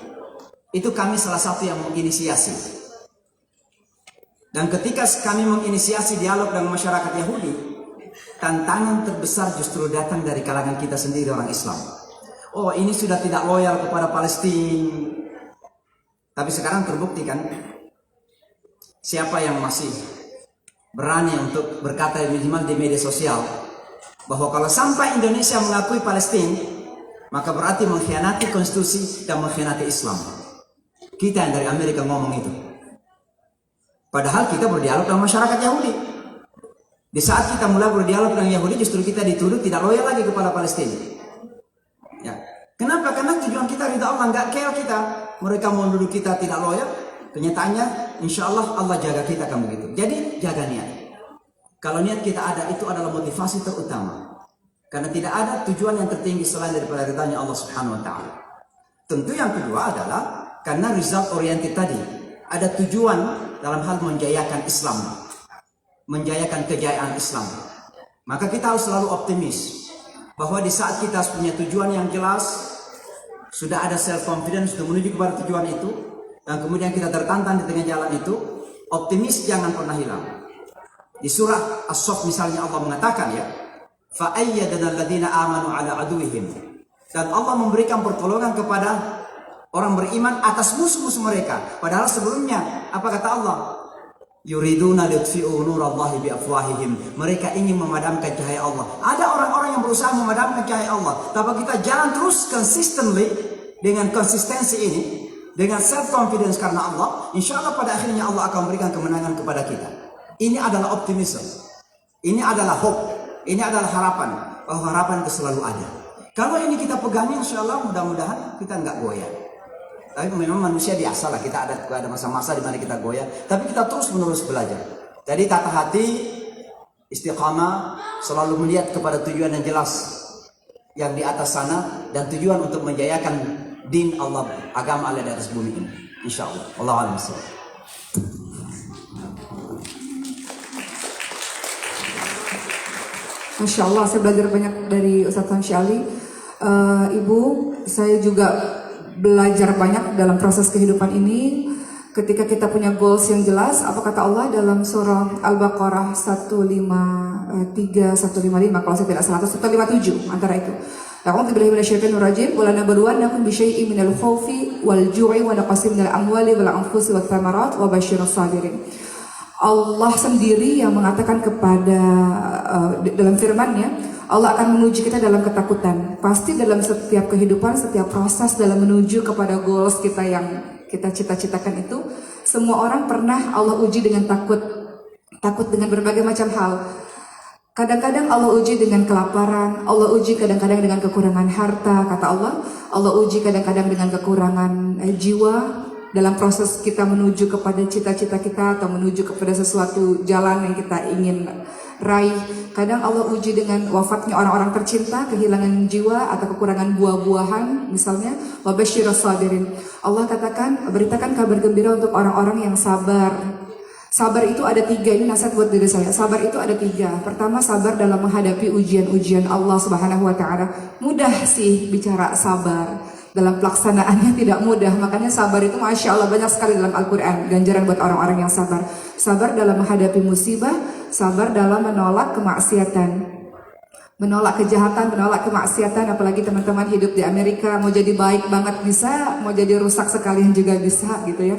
[SPEAKER 3] itu kami salah satu yang menginisiasi. Dan ketika kami menginisiasi dialog dengan masyarakat Yahudi, tantangan terbesar justru datang dari kalangan kita sendiri orang Islam. Oh, ini sudah tidak loyal kepada Palestina. Tapi sekarang terbukti kan, siapa yang masih berani untuk berkata minimal di media sosial bahwa kalau sampai Indonesia mengakui Palestina, maka berarti mengkhianati konstitusi dan mengkhianati Islam. Kita yang dari Amerika ngomong itu. Padahal kita berdialog dengan masyarakat Yahudi. Di saat kita mulai berdialog dengan Yahudi, justru kita dituduh tidak loyal lagi kepada Palestina. Ya. Kenapa? Karena tujuan kita ridha Allah, nggak care kita. Mereka mau menuduh kita tidak loyal. Kenyataannya, insya Allah Allah jaga kita kan begitu. Jadi jaga niat. Kalau niat kita ada, itu adalah motivasi terutama. Karena tidak ada tujuan yang tertinggi selain daripada ridhanya Allah Subhanahu Wa Taala. Tentu yang kedua adalah karena result oriented tadi, ada tujuan dalam hal menjayakan Islam, menjayakan kejayaan Islam. Maka kita harus selalu optimis bahwa di saat kita punya tujuan yang jelas, sudah ada self confidence untuk menuju kepada tujuan itu, dan kemudian kita tertantang di tengah jalan itu, optimis jangan pernah hilang. Di surah As-Saff misalnya Allah mengatakan ya, فَأَيَّدَنَا الَّذِينَ آمَنُوا عَلَى عَدُوِّهِمْ. Dan Allah memberikan pertolongan kepada orang beriman atas musuh-musuh mereka. Padahal sebelumnya, apa kata Allah? Yuriduna liyutfi'u nurallahi biafwahihim. Mereka ingin memadamkan cahaya Allah. Ada orang-orang yang berusaha memadamkan cahaya Allah. Tapi kita jalan terus consistently dengan konsistensi ini, dengan self confidence karena Allah, insya Allah pada akhirnya Allah akan memberikan kemenangan kepada kita. Ini adalah optimism. Ini adalah hope. Ini adalah harapan. Bahwa harapan itu selalu ada. Kalau ini kita pegangi, insya Allah mudah-mudahan kita nggak goyah. Tapi memang manusia biasa lah, kita ada masa-masa di mana kita goyah. Tapi kita terus menerus belajar. Jadi tata hati, istiqamah, selalu melihat kepada tujuan yang jelas yang di atas sana, dan tujuan untuk menjayakan din Allah, agama Allah di atas bumi ini. Insya Allah. Wallahu a'lam bishawab.
[SPEAKER 1] Masya Allah, saya belajar banyak dari Ustaz Tamsy Ali. Ibu, saya juga belajar banyak dalam proses kehidupan ini. Ketika kita punya goals yang jelas, apa kata Allah dalam surah Al-Baqarah 153, 155 kalau saya tidak salah, 157 antara itu. A'udzu billahi minasyaitonir rajim. Wa lanabluwannakum bisyai'in minal khaufi wal ju'i wa naqsin minal amwali wal anfusi wath thamarat wa basyiras sabirin. Allah sendiri yang mengatakan kepada dalam firman-Nya, Allah akan menuju kita dalam ketakutan. Pasti dalam setiap kehidupan, setiap proses dalam menuju kepada goals kita yang kita cita-citakan itu, semua orang pernah Allah uji dengan takut. Takut dengan berbagai macam hal. Kadang-kadang Allah uji dengan kelaparan, Allah uji kadang-kadang dengan kekurangan harta, kata Allah. Allah uji kadang-kadang dengan kekurangan jiwa. Dalam proses kita menuju kepada cita-cita kita atau menuju kepada sesuatu jalan yang kita ingin raih. Kadang Allah uji dengan wafatnya orang-orang tercinta, kehilangan jiwa atau kekurangan buah-buahan misalnya. Wa basyiras sabirin. Allah katakan, beritakan kabar gembira untuk orang-orang yang sabar. Sabar itu ada 3, ini nasihat buat diri saya. Sabar itu ada 3. Pertama, sabar dalam menghadapi ujian-ujian Allah Subhanahu wa Ta'ala. Mudah sih bicara sabar, dalam pelaksanaannya tidak mudah. Makanya sabar itu Masya Allah banyak sekali dalam Al-Quran ganjaran buat orang-orang yang sabar. Sabar dalam menghadapi musibah, sabar dalam menolak kemaksiatan, menolak kejahatan, menolak kemaksiatan. Apalagi teman-teman hidup di Amerika, mau jadi baik banget bisa, mau jadi rusak sekalian juga bisa gitu ya.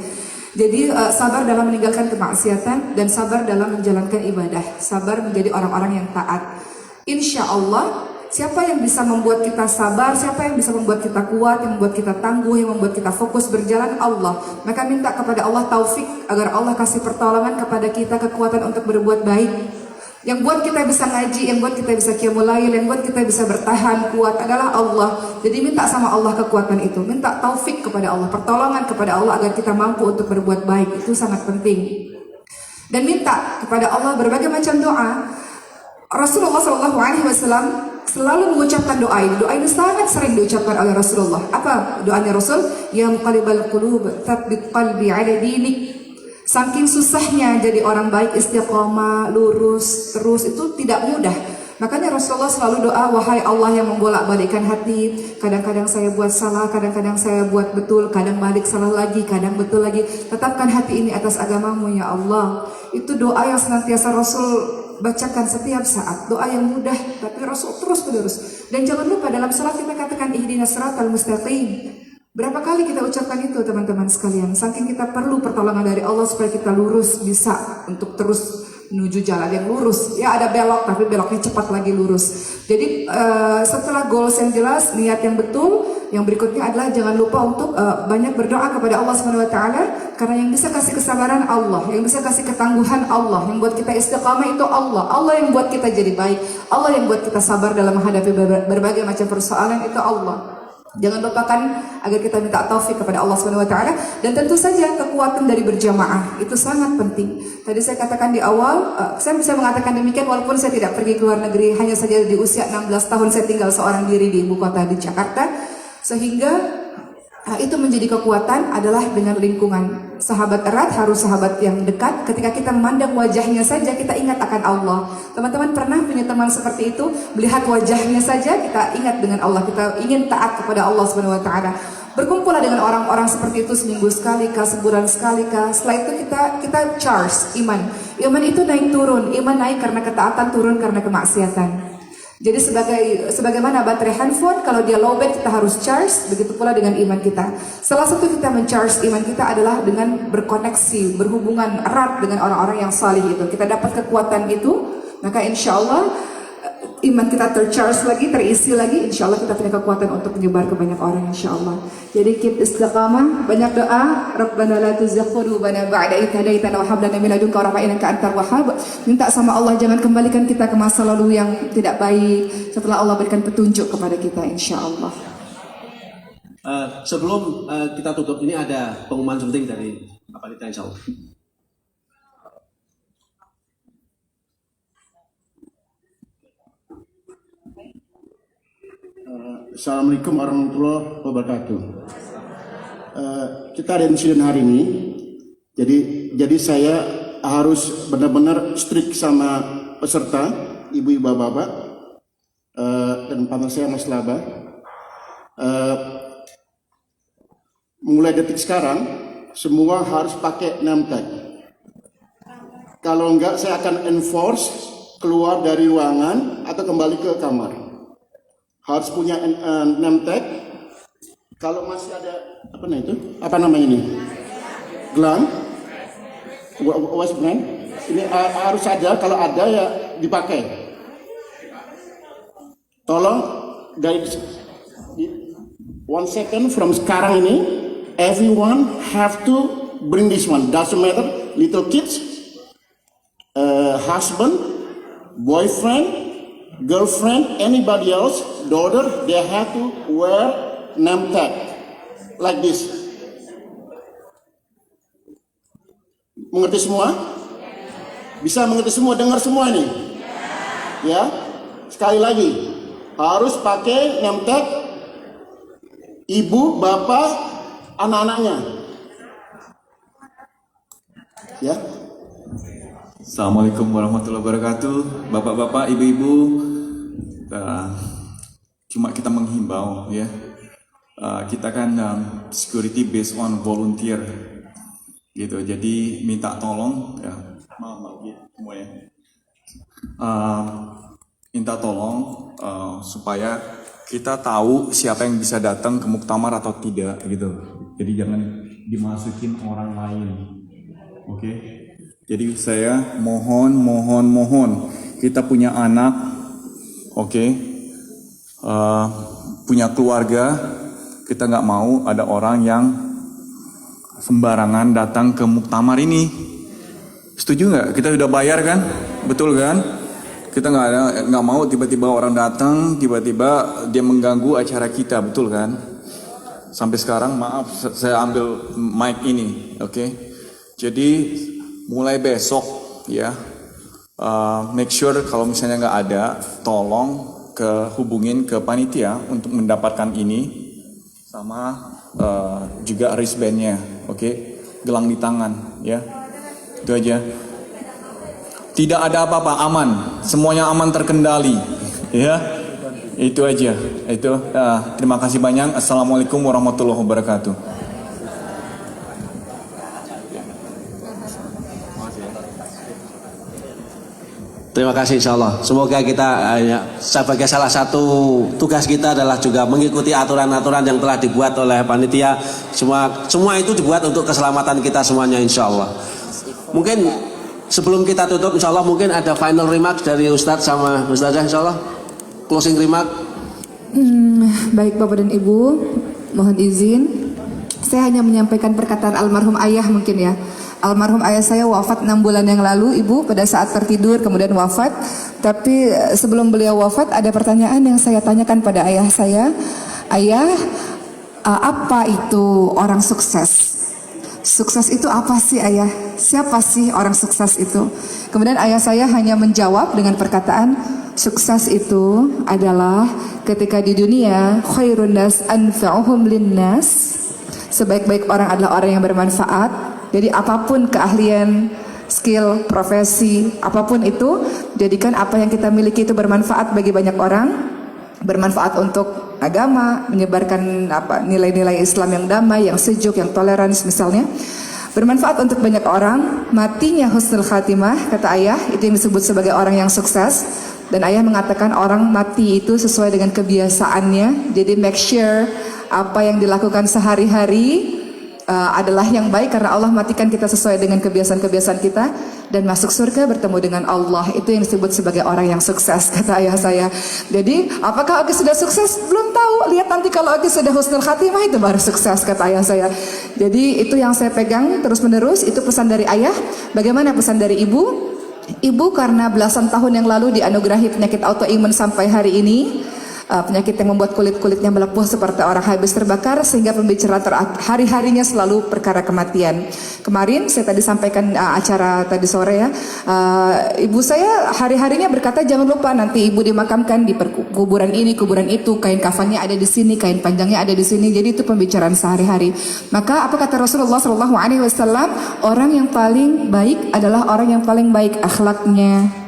[SPEAKER 1] Jadi sabar dalam meninggalkan kemaksiatan dan sabar dalam menjalankan ibadah. Sabar menjadi orang-orang yang taat. Insya Allah, siapa yang bisa membuat kita sabar, siapa yang bisa membuat kita kuat, yang membuat kita tangguh, yang membuat kita fokus berjalan? Allah. Maka minta kepada Allah taufik agar Allah kasih pertolongan kepada kita, kekuatan untuk berbuat baik. Yang buat kita bisa ngaji, yang buat kita bisa qiyamul lail, yang buat kita bisa bertahan kuat adalah Allah. Jadi minta sama Allah kekuatan itu, minta taufik kepada Allah, pertolongan kepada Allah agar kita mampu untuk berbuat baik. Itu sangat penting. Dan minta kepada Allah berbagai macam doa. Rasulullah SAW selalu mengucapkan doa ini. Doa ini sangat sering diucapkan oleh Rasulullah. Apa doanya Rasul? Ya muqallibal qulub, tsabbit qalbi ala dinik. Saking susahnya jadi orang baik, istiqomah, lurus, terus itu tidak mudah. Makanya Rasulullah selalu doa, wahai Allah yang membolak-balikkan hati. Kadang-kadang saya buat salah, kadang-kadang saya buat betul, kadang balik salah lagi, kadang betul lagi. Tetapkan hati ini atas agamamu ya Allah. Itu doa yang senantiasa Rasul bacakan setiap saat. Doa yang mudah, tapi Rasul terus menerus. Dan jangan lupa dalam salat kita katakan ihdinas siratal mustaqim. Berapa kali kita ucapkan itu teman-teman sekalian. Saking kita perlu pertolongan dari Allah supaya kita lurus, bisa untuk terus menuju jalan yang lurus. Ya ada belok tapi beloknya cepat lagi lurus. Jadi setelah goals yang jelas, niat yang betul, yang berikutnya adalah jangan lupa untuk banyak berdoa kepada Allah SWT. Karena yang bisa kasih kesabaran Allah, yang bisa kasih ketangguhan Allah, yang buat kita istiqamah itu Allah. Allah yang buat kita jadi baik, Allah yang buat kita sabar dalam menghadapi berbagai macam persoalan itu Allah. Jangan lupakan agar kita minta taufik kepada Allah SWT. Dan tentu saja kekuatan dari berjamaah itu sangat penting. Tadi saya katakan di awal, saya bisa mengatakan demikian walaupun saya tidak pergi ke luar negeri. Hanya saja di usia 16 tahun saya tinggal seorang diri di ibu kota di Jakarta. Sehingga itu menjadi kekuatan adalah dengan lingkungan. Sahabat erat harus sahabat yang dekat. Ketika kita memandang wajahnya saja kita ingat akan Allah. Teman-teman pernah punya teman seperti itu? Melihat wajahnya saja kita ingat dengan Allah. Kita ingin taat kepada Allah SWT. Berkumpullah dengan orang-orang seperti itu seminggu sekali kah, sebulan sekali kah. Setelah itu kita charge iman. Iman itu naik turun. Iman naik karena ketaatan, turun karena kemaksiatan. Jadi sebagaimana baterai handphone, kalau dia lowbat kita harus charge, begitu pula dengan iman kita. Salah satu kita mencharge iman kita adalah dengan berkoneksi, berhubungan erat dengan orang-orang yang salih itu. Kita dapat kekuatan itu, maka insya Allah iman kita tercharge lagi, terisi lagi, insya Allah kita punya kekuatan untuk menyebar ke banyak orang, insya Allah. Jadi keep istiqamah, banyak doa. Rabbana la tuzigh qulubana ba'da idh hadaitana wa hab lana min ladunka rahmah innaka antal wahhab. Minta sama Allah jangan kembalikan kita ke masa lalu yang tidak baik setelah Allah berikan petunjuk kepada kita, insya Allah.
[SPEAKER 2] Sebelum kita tutup ini ada pengumuman penting dari Bapak Panitia, insya Allah.
[SPEAKER 7] Assalamualaikum warahmatullahi wabarakatuh. Kita ada insiden hari ini, jadi saya harus benar-benar strict sama peserta, ibu-ibu, bapak-bapak, dan partner saya Mas Laba. Mulai detik sekarang, semua harus pakai name tag. Kalau enggak, saya akan enforce keluar dari ruangan atau kembali ke kamar. Harus punya name tag. Kalau masih ada apa namanya ini? Gelang. What's brand? Ini harus ada. Kalau ada ya dipakai. Tolong dari 1 second from sekarang ini, everyone have to bring this one. Doesn't matter, little kids, husband, boyfriend, girlfriend, anybody else, daughter, they have to wear name tag like this. Mengerti semua? Bisa mengerti semua, dengar semua ini? Ya, sekali lagi harus pakai name tag ibu, bapak, anak-anaknya. Ya.
[SPEAKER 8] Assalamualaikum warahmatullahi wabarakatuh, bapak-bapak, ibu-ibu. Cuma kita menghimbau ya, kita kan security based on volunteer gitu, jadi minta tolong ya, maaf ya semuanya, minta tolong supaya kita tahu siapa yang bisa datang ke muktamar atau tidak gitu, jadi jangan dimasukin orang lain, oke? Jadi saya mohon kita punya anak, oke? Punya keluarga, kita nggak mau ada orang yang sembarangan datang ke muktamar ini. Setuju nggak? Kita udah bayar kan, betul kan? Kita nggak mau tiba-tiba orang datang, tiba-tiba dia mengganggu acara kita, betul kan? Sampai sekarang maaf, saya ambil mic ini, oke? Jadi mulai besok ya, make sure kalau misalnya nggak ada, tolong hubungin ke panitia untuk mendapatkan ini, sama juga wristbandnya, oke? Gelang di tangan ya, itu aja. Tidak ada apa-apa, aman, semuanya aman, terkendali ya, itu aja. Itu terima kasih banyak. Assalamualaikum warahmatullahi wabarakatuh.
[SPEAKER 2] Terima kasih, insya Allah. Semoga kita sebagai salah satu tugas kita adalah juga mengikuti aturan-aturan yang telah dibuat oleh panitia. Semua itu dibuat untuk keselamatan kita semuanya, insya Allah. Mungkin sebelum kita tutup, insya Allah mungkin ada final remark dari Ustadz sama Ustadzah, insya Allah. Closing remark.
[SPEAKER 1] Baik Bapak dan Ibu, mohon izin. Saya hanya menyampaikan perkataan almarhum ayah mungkin ya. Almarhum ayah saya wafat 6 bulan yang lalu, Ibu, pada saat tertidur kemudian wafat. Tapi sebelum beliau wafat ada pertanyaan yang saya tanyakan pada ayah saya. Ayah, apa itu orang sukses? Sukses itu apa sih ayah? Siapa sih orang sukses itu? Kemudian ayah saya hanya menjawab dengan perkataan, sukses itu adalah ketika di dunia khairun nas anfa'uhum linnas. Sebaik-baik orang adalah orang yang bermanfaat. Jadi apapun keahlian, skill, profesi, apapun itu, jadikan apa yang kita miliki itu bermanfaat bagi banyak orang, bermanfaat untuk agama, menyebarkan nilai-nilai Islam yang damai, yang sejuk, yang toleransi misalnya, bermanfaat untuk banyak orang, matinya husnul khatimah, kata ayah, itu yang disebut sebagai orang yang sukses. Dan ayah mengatakan orang mati itu sesuai dengan kebiasaannya. Jadi make sure apa yang dilakukan sehari-hari adalah yang baik, karena Allah matikan kita sesuai dengan kebiasaan-kebiasaan kita, dan masuk surga bertemu dengan Allah. Itu yang disebut sebagai orang yang sukses, kata ayah saya. Jadi apakah Oki sudah sukses? Belum tahu. Lihat nanti kalau Oki sudah husnul khatimah, itu baru sukses, kata ayah saya. Jadi itu yang saya pegang terus menerus. Itu pesan dari ayah. Bagaimana pesan dari ibu? Ibu karena belasan tahun yang lalu dianugerahi penyakit autoimun sampai hari ini, penyakit yang membuat kulit-kulitnya melepuh seperti orang habis terbakar, sehingga pembicaraan hari-harinya selalu perkara kematian. Kemarin saya tadi sampaikan acara tadi sore ya, ibu saya hari-harinya berkata jangan lupa nanti ibu dimakamkan di kuburan ini, kuburan itu, kain kafannya ada di sini, kain panjangnya ada di sini. Jadi itu pembicaraan sehari-hari. Maka apa kata Rasulullah SAW? Orang yang paling baik adalah orang yang paling baik akhlaknya.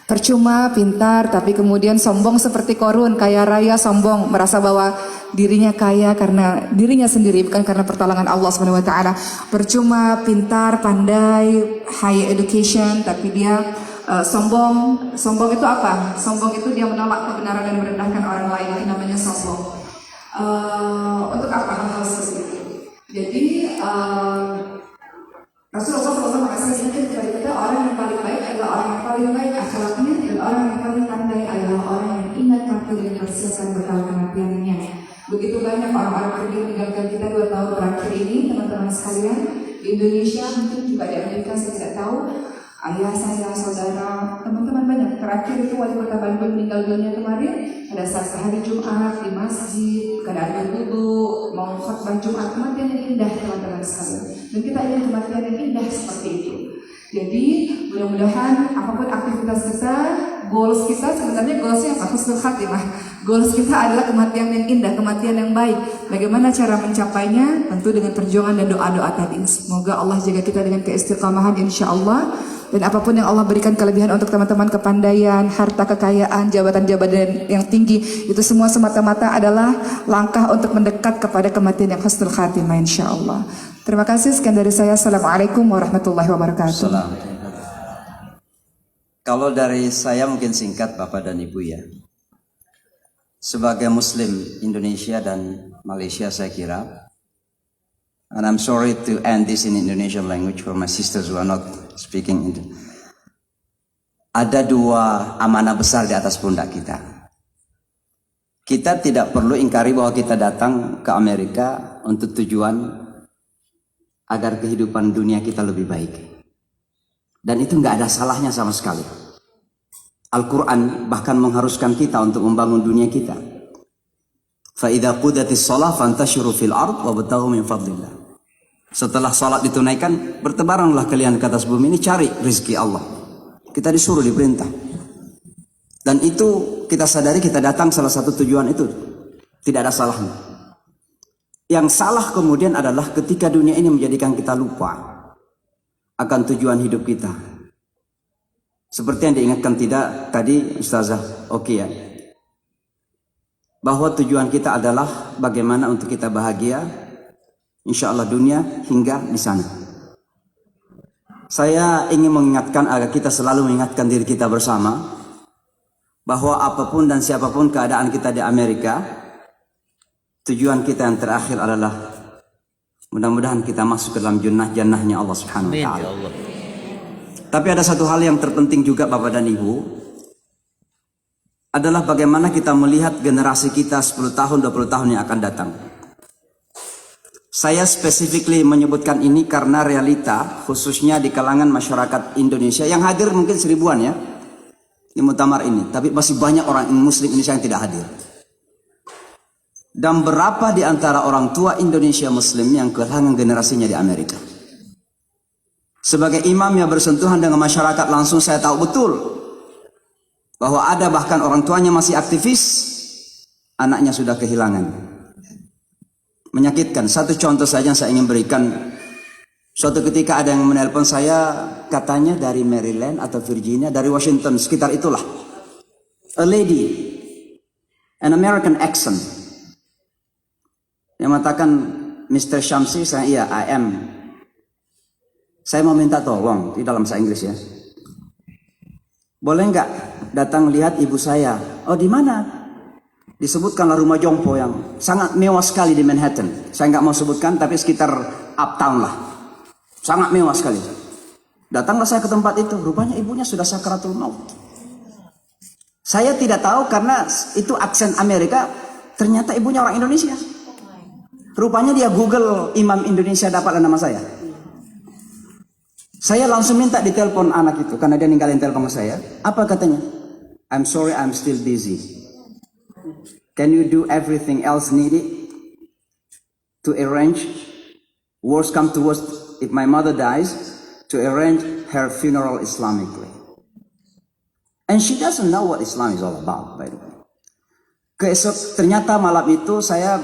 [SPEAKER 1] Percuma pintar tapi kemudian sombong seperti Korun, kaya raya sombong, merasa bahwa dirinya kaya karena dirinya sendiri, bukan karena pertolongan Allah SWT. Percuma pintar, pandai, high education, tapi dia sombong. Sombong itu apa? Sombong itu dia menolak kebenaran dan merendahkan orang lain, itu namanya sombong. Untuk apa hal-hal seperti itu? Jadi Rasulullah SAW mengasihkan kepada kita, orang yang paling baik adalah orang yang paling baik akhlaknya, dan orang yang paling pandai adalah orang yang ingat mati dan mempersiapkan bekal kematiannya. Begitu banyak orang-orang pergi meninggalkan kita 2 tahun terakhir ini, teman-teman sekalian, di Indonesia, mungkin juga di Amerika, saya tidak tahu. Ayah saya, saudara, teman-teman banyak. Terakhir itu wali kota Bandung meninggal dunia kemarin pada saat hari Jumat di masjid, keadaan berwudu, mau khutbah Jumat. Kematian yang indah, teman-teman sekalian. Dan kita ingin kematian yang indah seperti itu. Jadi mudah-mudahan apapun aktivitas kita, goals kita, sebenarnya goalsnya apa? Husnul khatimah. Goals kita adalah kematian yang indah, kematian yang baik. Bagaimana cara mencapainya? Tentu dengan perjuangan dan doa-doa tadi. Semoga Allah jaga kita dengan keistiqamahan, insya Allah. Dan apapun yang Allah berikan kelebihan untuk teman-teman, kepandaian, harta, kekayaan, jabatan-jabatan yang tinggi, itu semua semata-mata adalah langkah untuk mendekat kepada kematian yang husnul khatimah, insya Allah. Terima kasih, sekian dari saya. Assalamualaikum warahmatullahi wabarakatuh.
[SPEAKER 3] Kalau dari saya mungkin singkat Bapak dan Ibu ya. Sebagai Muslim Indonesia dan Malaysia saya kira, and I'm sorry to end this in Indonesian language for my sisters who are not speaking Indonesian. Ada 2 amanah besar di atas pundak kita. Kita tidak perlu ingkari bahwa kita datang ke Amerika untuk tujuan agar kehidupan dunia kita lebih baik. Dan itu nggak ada salahnya sama sekali. Al-Quran bahkan mengharuskan kita untuk membangun dunia kita. فَإِذَا قُدَتِ الصَّلَةِ فَانْتَشِرُوا فِي الْأَرْضِ وَابْتَغُوا مِنْ فَضْلِ اللَّهِ. Setelah salat ditunaikan, bertebaranlah kalian ke atas bumi ini, cari rezeki Allah. Kita disuruh, diperintah. Dan itu kita sadari, kita datang salah satu tujuan itu. Tidak ada salahnya. Yang salah kemudian adalah ketika dunia ini menjadikan kita lupa akan tujuan hidup kita. Seperti yang diingatkan tidak tadi Ustazah Oki ya, bahwa tujuan kita adalah bagaimana untuk kita bahagia, insya Allah dunia hingga di sana. Saya ingin mengingatkan agar kita selalu mengingatkan diri kita bersama bahwa apapun dan siapapun keadaan kita di Amerika, tujuan kita yang terakhir adalah mudah-mudahan kita masuk ke dalam jannahnya Allah Subhanahu wa taala. Tapi ada satu hal yang terpenting juga Bapak dan Ibu, adalah bagaimana kita melihat generasi kita 10 tahun, 20 tahun yang akan datang. Saya specifically menyebutkan ini karena realita khususnya di kalangan masyarakat Indonesia yang hadir mungkin 1000-an ya di muktamar ini, tapi masih banyak orang Muslim Indonesia yang tidak hadir. Dan berapa di antara orang tua Indonesia Muslim yang kehilangan generasinya di Amerika? Sebagai imam yang bersentuhan dengan masyarakat langsung, saya tahu betul bahwa ada bahkan orang tuanya masih aktivis, anaknya sudah kehilangan. Menyakitkan. Satu contoh saja yang saya ingin berikan. Suatu ketika ada yang menelpon saya, katanya dari Maryland atau Virginia, dari Washington, sekitar itulah. A lady, an American accent. Yang mengatakan, Mr. Syamsi, saya iya, I am. Saya mau minta tolong, di dalam bahasa Inggris ya. Boleh nggak datang lihat ibu saya. Oh, di mana? Disebutkanlah rumah jompo yang sangat mewah sekali di Manhattan. Saya nggak mau sebutkan, tapi sekitar uptown lah. Sangat mewah sekali. Datanglah saya ke tempat itu. Rupanya ibunya sudah sakaratul maut. Saya tidak tahu karena itu aksen Amerika. Ternyata ibunya orang Indonesia. Rupanya dia Google Imam Indonesia, dapatlah nama saya. Saya langsung minta ditelepon anak itu karena dia ninggalin telepon saya. Apa katanya? I'm sorry, I'm still busy. Can you do everything else needed to arrange? Worst come to worst, if my mother dies, to arrange her funeral Islamically. And she doesn't know what Islam is all about, by the way. Ternyata malam itu saya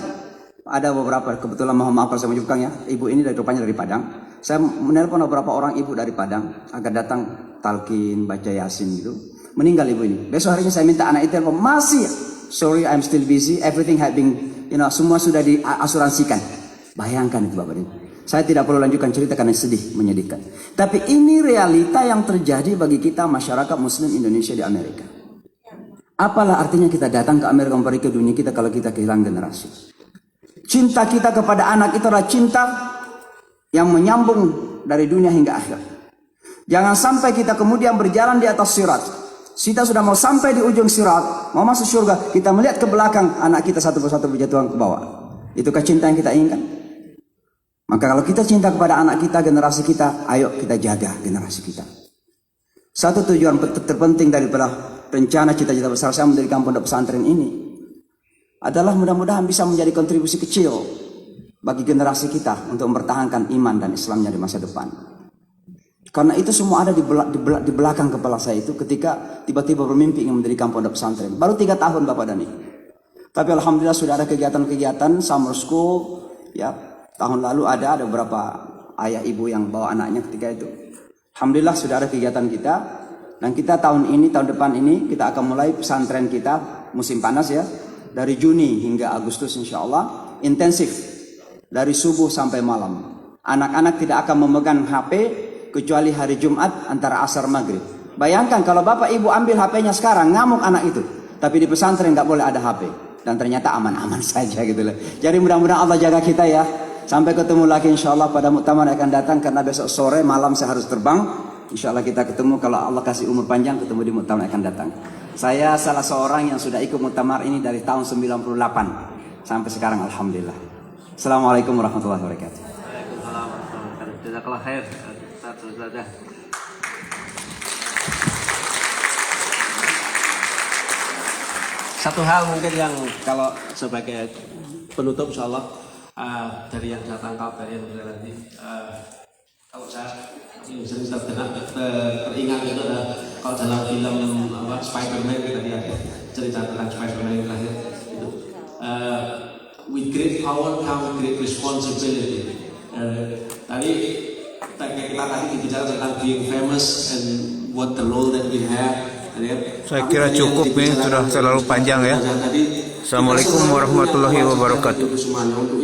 [SPEAKER 3] ada beberapa, kebetulan mohon maaf kalau saya menyebutkan ya, ibu ini rupanya dari Padang. Saya menelpon beberapa orang ibu dari Padang agar datang talqin, baca yasin gitu. Meninggal ibu ini. Besok harinya saya minta anak itu telepon, masih, sorry I'm still busy, everything had been, semua sudah diasuransikan. Bayangkan itu Bapak ini. Saya tidak perlu lanjutkan cerita karena sedih, menyedihkan. Tapi ini realita yang terjadi bagi kita masyarakat Muslim Indonesia di Amerika. Apalah artinya kita datang ke Amerika memberi ke dunia kita kalau kita kehilangan generasi. Cinta kita kepada anak itu adalah cinta yang menyambung dari dunia hingga akhir. Jangan sampai kita kemudian berjalan di atas sirat. Kita sudah mau sampai di ujung sirat, mau masuk surga, kita melihat ke belakang, anak kita satu persatu berjatuhan ke bawah. Itukah cinta yang kita inginkan? Maka kalau kita cinta kepada anak kita, generasi kita, ayo kita jaga generasi kita. Satu tujuan terpenting daripada rencana cita-cita besar saya mendirikan pondok pesantren ini adalah mudah-mudahan bisa menjadi kontribusi kecil bagi generasi kita untuk mempertahankan iman dan Islamnya di masa depan. Karena itu semua ada di belakang kepala saya itu ketika tiba-tiba bermimpi ingin mendirikan pondok pesantren. Baru 3 tahun Bapak Dani. Tapi alhamdulillah sudah ada kegiatan-kegiatan summer school ya. Tahun lalu ada beberapa ayah ibu yang bawa anaknya ketika itu. Alhamdulillah sudah ada kegiatan kita. Dan kita tahun depan ini kita akan mulai pesantren kita musim panas ya. Dari Juni hingga Agustus insya Allah. Intensif. Dari subuh sampai malam. Anak-anak tidak akan memegang HP kecuali hari Jumat antara asar maghrib. Bayangkan kalau bapak ibu ambil HP-nya sekarang, ngamuk anak itu. Tapi di pesantren nggak boleh ada HP. Dan ternyata aman-aman saja gitu loh. Jadi mudah-mudahan Allah jaga kita ya. Sampai ketemu lagi insya Allah pada muktamar akan datang. Karena besok sore malam saya harus terbang. Insya Allah kita ketemu kalau Allah kasih umur panjang, ketemu di muktamar akan datang. Saya salah seorang yang sudah ikut muktamar ini dari tahun 98 sampai sekarang alhamdulillah. Assalamualaikum warahmatullahi wabarakatuh.
[SPEAKER 2] Waalaikumsalam warahmatullahi wabarakatuh. Jazakallah khair. Satu hal mungkin yang kalau sebagai penutup insya Allah dari yang saya tangkap dari yang sudah nanti kalau saya sering teringat itu adalah kalau dalam film Spider-Man kita lihat cerita tentang Spider-Man yang terakhir itu with great power comes great responsibility. Tadi kita tadi bicara tentang being famous and what the role that we have.
[SPEAKER 9] Saya kira cukup ini sudah terlalu panjang ya. Assalamualaikum warahmatullahi wabarakatuh.